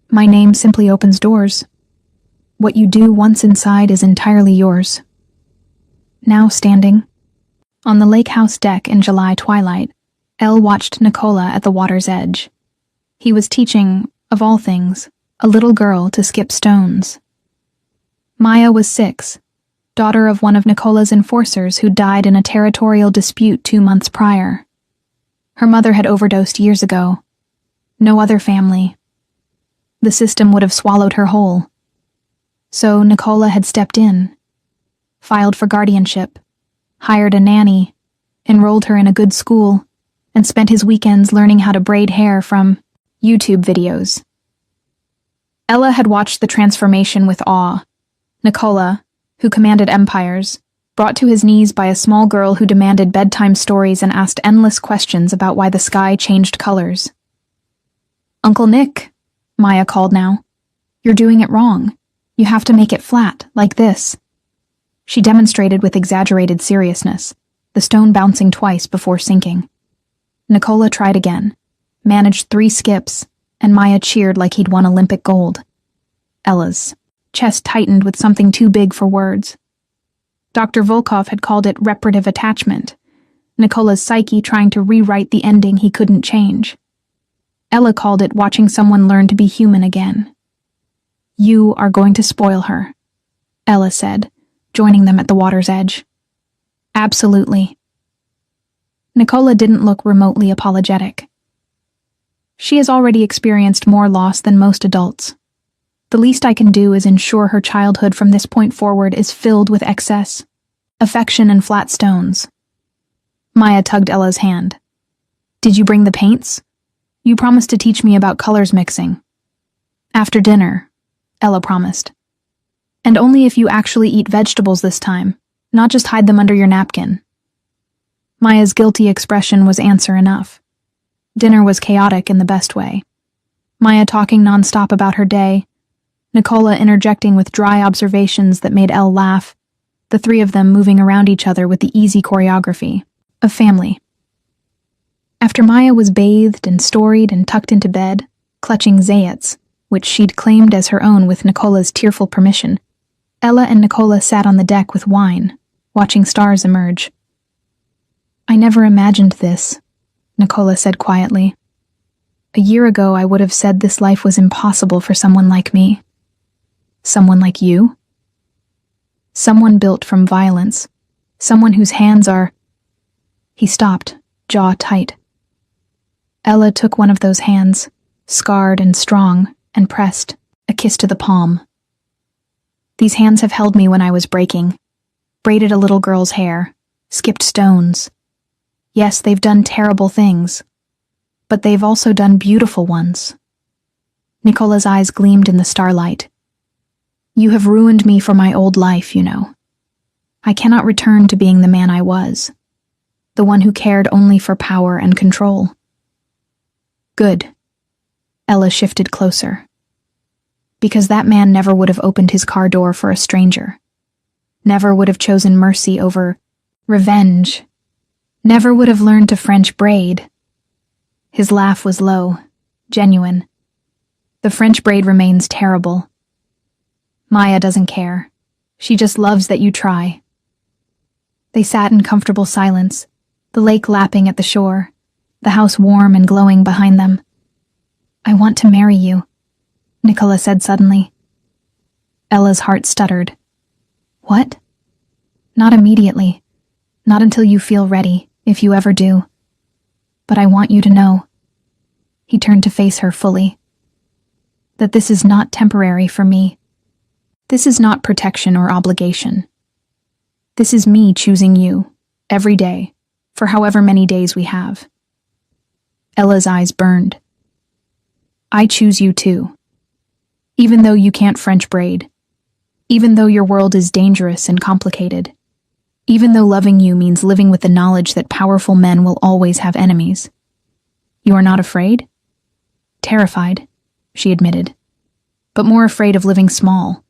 My name simply opens doors. What you do once inside is entirely yours. Now standing on the lake house deck in July twilight, Elle watched Nikola at the water's edge. He was teaching, of all things, a little girl to skip stones. Maya was 6, daughter of one of Nikola's enforcers who died in a territorial dispute 2 months prior. Her mother had overdosed years ago. No other family. The system would have swallowed her whole. So Nikola had stepped in, filed for guardianship, hired a nanny, enrolled her in a good school, and spent his weekends learning how to braid hair from YouTube videos. Ella had watched the transformation with awe. Nikola, who commanded empires, brought to his knees by a small girl who demanded bedtime stories and asked endless questions about why the sky changed colors. Uncle Nick, Maya called now. You're doing it wrong. You have to make it flat, like this. She demonstrated with exaggerated seriousness, the stone bouncing twice before sinking. Nikola tried again, managed 3 skips, and Maya cheered like he'd won Olympic gold. Ella's chest tightened with something too big for words. Dr. Volkov had called it reparative attachment, Nikola's psyche trying to rewrite the ending he couldn't change. Ella called it watching someone learn to be human again. You are going to spoil her, Ella said, joining them at the water's edge. Absolutely. Nikola didn't look remotely apologetic. She has already experienced more loss than most adults. The least I can do is ensure her childhood from this point forward is filled with excess, affection and flat stones. Maya tugged Ella's hand. Did you bring the paints? You promised to teach me about colors mixing. After dinner, Ella promised. And only if you actually eat vegetables this time, not just hide them under your napkin. Maya's guilty expression was answer enough. Dinner was chaotic in the best way. Maya talking nonstop about her day, Nikola interjecting with dry observations that made Elle laugh, the 3 of them moving around each other with the easy choreography of family. After Maya was bathed and storied and tucked into bed, clutching Zayats, which she'd claimed as her own with Nikola's tearful permission, Ella and Nikola sat on the deck with wine, watching stars emerge. I never imagined this, Nikola said quietly. A year ago I would have said this life was impossible for someone like me. Someone like you? Someone built from violence. Someone whose hands are... He stopped, jaw tight. Ella took one of those hands, scarred and strong, and pressed, a kiss to the palm. These hands have held me when I was breaking, braided a little girl's hair, skipped stones. Yes, they've done terrible things, but they've also done beautiful ones. Nikola's eyes gleamed in the starlight. You have ruined me for my old life, you know. I cannot return to being the man I was, the one who cared only for power and control. Good. Ella shifted closer. Because that man never would have opened his car door for a stranger. Never would have chosen mercy over revenge. Never would have learned to French braid. His laugh was low, genuine. The French braid remains terrible. Maya doesn't care. She just loves that you try. They sat in comfortable silence, the lake lapping at the shore, the house warm and glowing behind them. I want to marry you, Nikola said suddenly. Ella's heart stuttered. What? Not immediately. Not until you feel ready, if you ever do. But I want you to know. He turned to face her fully. That this is not temporary for me. This is not protection or obligation. This is me choosing you, every day, for however many days we have. Ella's eyes burned. I choose you too. Even though you can't French braid. Even though your world is dangerous and complicated. Even though loving you means living with the knowledge that powerful men will always have enemies. You are not afraid? Terrified, she admitted. But more afraid of living small.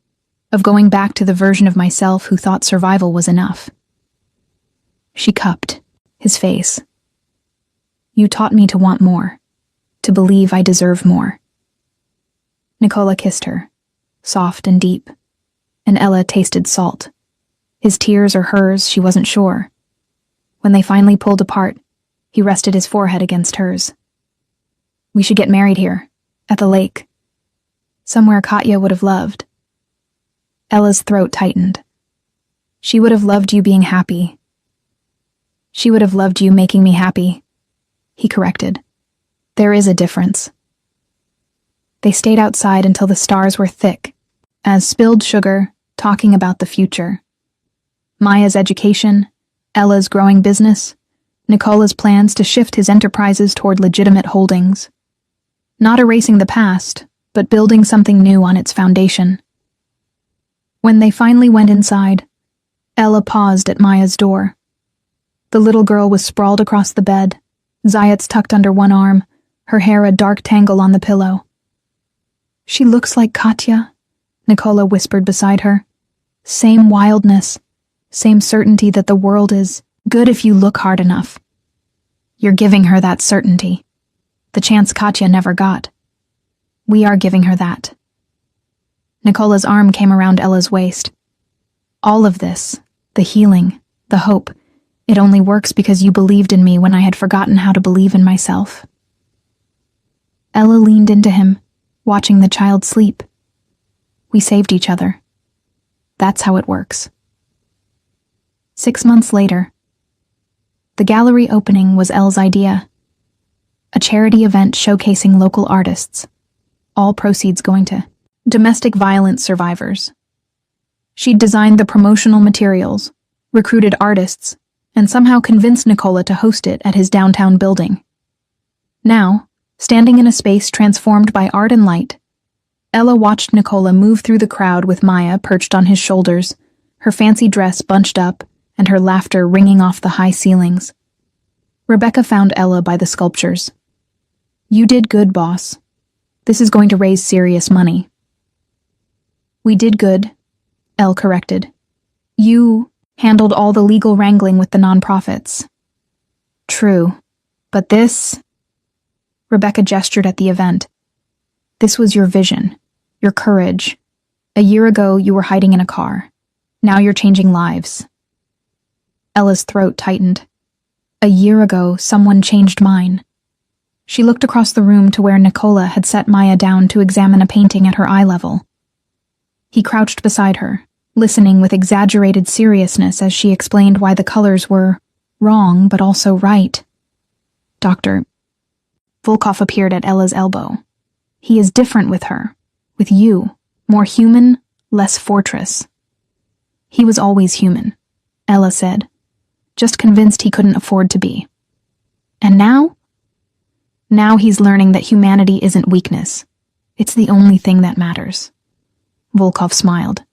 Of going back to the version of myself who thought survival was enough. She cupped his face. You taught me to want more, to believe I deserve more. Nicola kissed her, soft and deep, and Ella tasted salt. His tears or hers, she wasn't sure. When they finally pulled apart, he rested his forehead against hers. We should get married here, at the lake. Somewhere Katya would have loved. Ella's throat tightened. She would have loved you being happy. She would have loved you making me happy, he corrected. There is a difference. They stayed outside until the stars were thick, as spilled sugar, talking about the future. Maya's education, Ella's growing business, Nicola's plans to shift his enterprises toward legitimate holdings. Not erasing the past, but building something new on its foundation. When they finally went inside, Ella paused at Maya's door. The little girl was sprawled across the bed, Zayats tucked under one arm, her hair a dark tangle on the pillow. She looks like Katya, Nicola whispered beside her. Same wildness, same certainty that the world is good if you look hard enough. You're giving her that certainty, the chance Katya never got. We are giving her that. Nicola's arm came around Ella's waist. All of this, the healing, the hope, it only works because you believed in me when I had forgotten how to believe in myself. Ella leaned into him, watching the child sleep. We saved each other. That's how it works. 6 months later, the gallery opening was Elle's idea. A charity event showcasing local artists, all proceeds going to domestic violence survivors. She'd designed the promotional materials, recruited artists, and somehow convinced Nicola to host it at his downtown building. Now, standing in a space transformed by art and light, Ella watched Nicola move through the crowd with Maya perched on his shoulders, her fancy dress bunched up, and her laughter ringing off the high ceilings. Rebecca found Ella by the sculptures. You did good, boss. This is going to raise serious money. We did good, Elle corrected. You handled all the legal wrangling with the nonprofits. True, but this... Rebecca gestured at the event. This was your vision, your courage. A year ago, you were hiding in a car. Now you're changing lives. Ella's throat tightened. A year ago, someone changed mine. She looked across the room to where Nicola had set Maya down to examine a painting at her eye level. He crouched beside her, listening with exaggerated seriousness as she explained why the colors were wrong but also right. Dr. Volkov appeared at Ella's elbow. He is different with her, with you, more human, less fortress. He was always human, Ella said, just convinced he couldn't afford to be. And now? Now he's learning that humanity isn't weakness. It's the only thing that matters. Volkov smiled.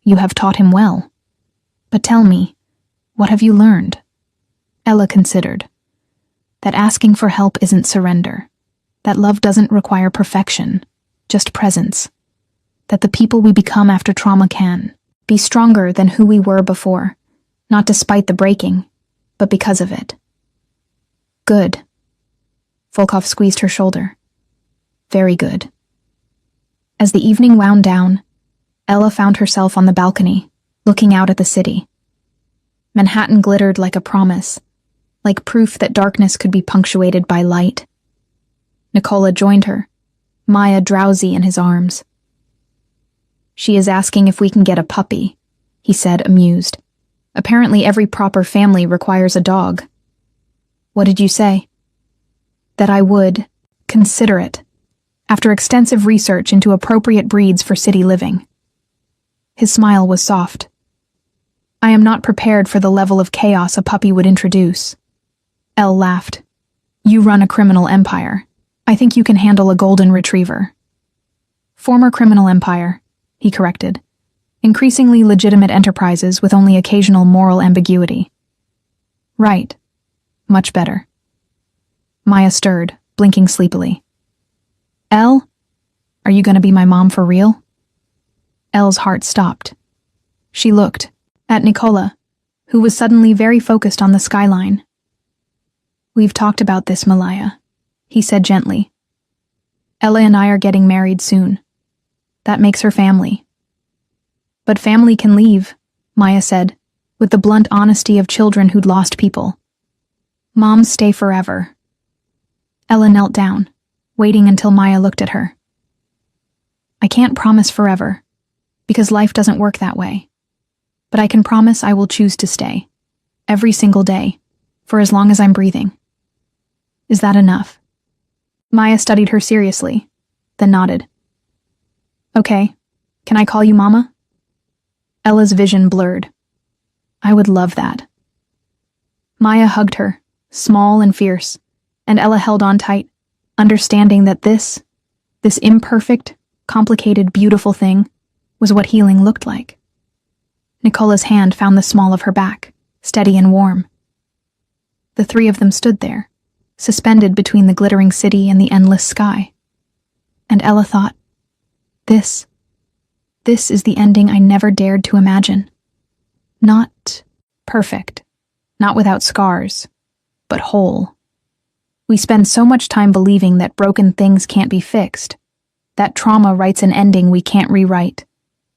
You have taught him well. But tell me, what have you learned? Ella considered. That asking for help isn't surrender. That love doesn't require perfection, just presence. That the people we become after trauma can be stronger than who we were before, not despite the breaking, but because of it. Good. Volkov squeezed her shoulder. Very good. As the evening wound down, Ella found herself on the balcony, looking out at the city. Manhattan glittered like a promise, like proof that darkness could be punctuated by light. Nicola joined her, Maya drowsy in his arms. She is asking if we can get a puppy, he said, amused. Apparently every proper family requires a dog. What did you say? That I would, considerate, after extensive research into appropriate breeds for city living. His smile was soft. I am not prepared for the level of chaos a puppy would introduce. Elle laughed. You run a criminal empire. I think you can handle a golden retriever. Former criminal empire, he corrected. Increasingly legitimate enterprises with only occasional moral ambiguity. Right. Much better. Maya stirred, blinking sleepily. Elle? Are you going to be my mom for real? Elle's heart stopped. She looked at Nicola, who was suddenly very focused on the skyline. We've talked about this, Malaya, he said gently. Ella and I are getting married soon. That makes her family. But family can leave, Maya said, with the blunt honesty of children who'd lost people. Moms stay forever. Ella knelt down, waiting until Maya looked at her. I can't promise forever, because life doesn't work that way. But I can promise I will choose to stay, every single day, for as long as I'm breathing. Is that enough? Maya studied her seriously, then nodded. Okay, can I call you Mama? Ella's vision blurred. I would love that. Maya hugged her, small and fierce, and Ella held on tight, understanding that this imperfect, complicated, beautiful thing was what healing looked like. Nicola's hand found the small of her back, steady and warm. The three of them stood there, suspended between the glittering city and the endless sky. And Ella thought, This is the ending I never dared to imagine. Not perfect, not without scars, but whole. We spend so much time believing that broken things can't be fixed, that trauma writes an ending we can't rewrite,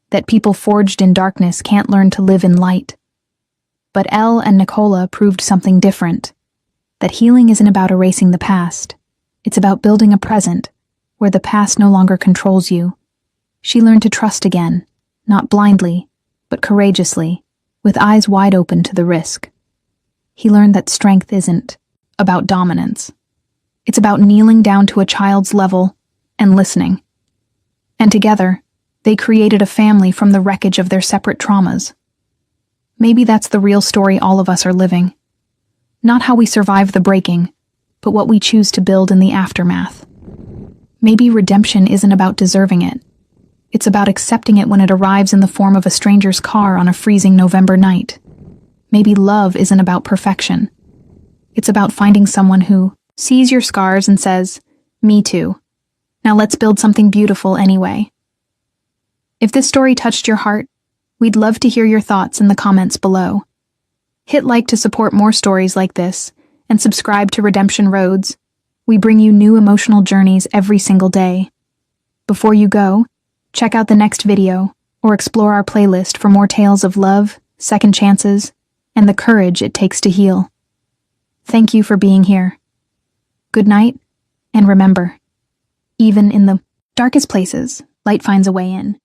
that people forged in darkness can't learn to live in light. But Elle and Nicola proved something different, that healing isn't about erasing the past. It's about building a present where the past no longer controls you. She learned to trust again, not blindly, but courageously, with eyes wide open to the risk. He learned that strength isn't about dominance. It's about kneeling down to a child's level and listening. And together, they created a family from the wreckage of their separate traumas. Maybe that's the real story all of us are living. Not how we survive the breaking, but what we choose to build in the aftermath. Maybe redemption isn't about deserving it. It's about accepting it when it arrives in the form of a stranger's car on a freezing November night. Maybe love isn't about perfection. It's about finding someone who sees your scars and says, "Me too. Now let's build something beautiful anyway." If this story touched your heart, we'd love to hear your thoughts in the comments below. Hit like to support more stories like this, and subscribe to Redemption Roads. We bring you new emotional journeys every single day. Before you go, check out the next video, or explore our playlist for more tales of love, second chances, and the courage it takes to heal. Thank you for being here. Good night, and remember, even in the darkest places, light finds a way in.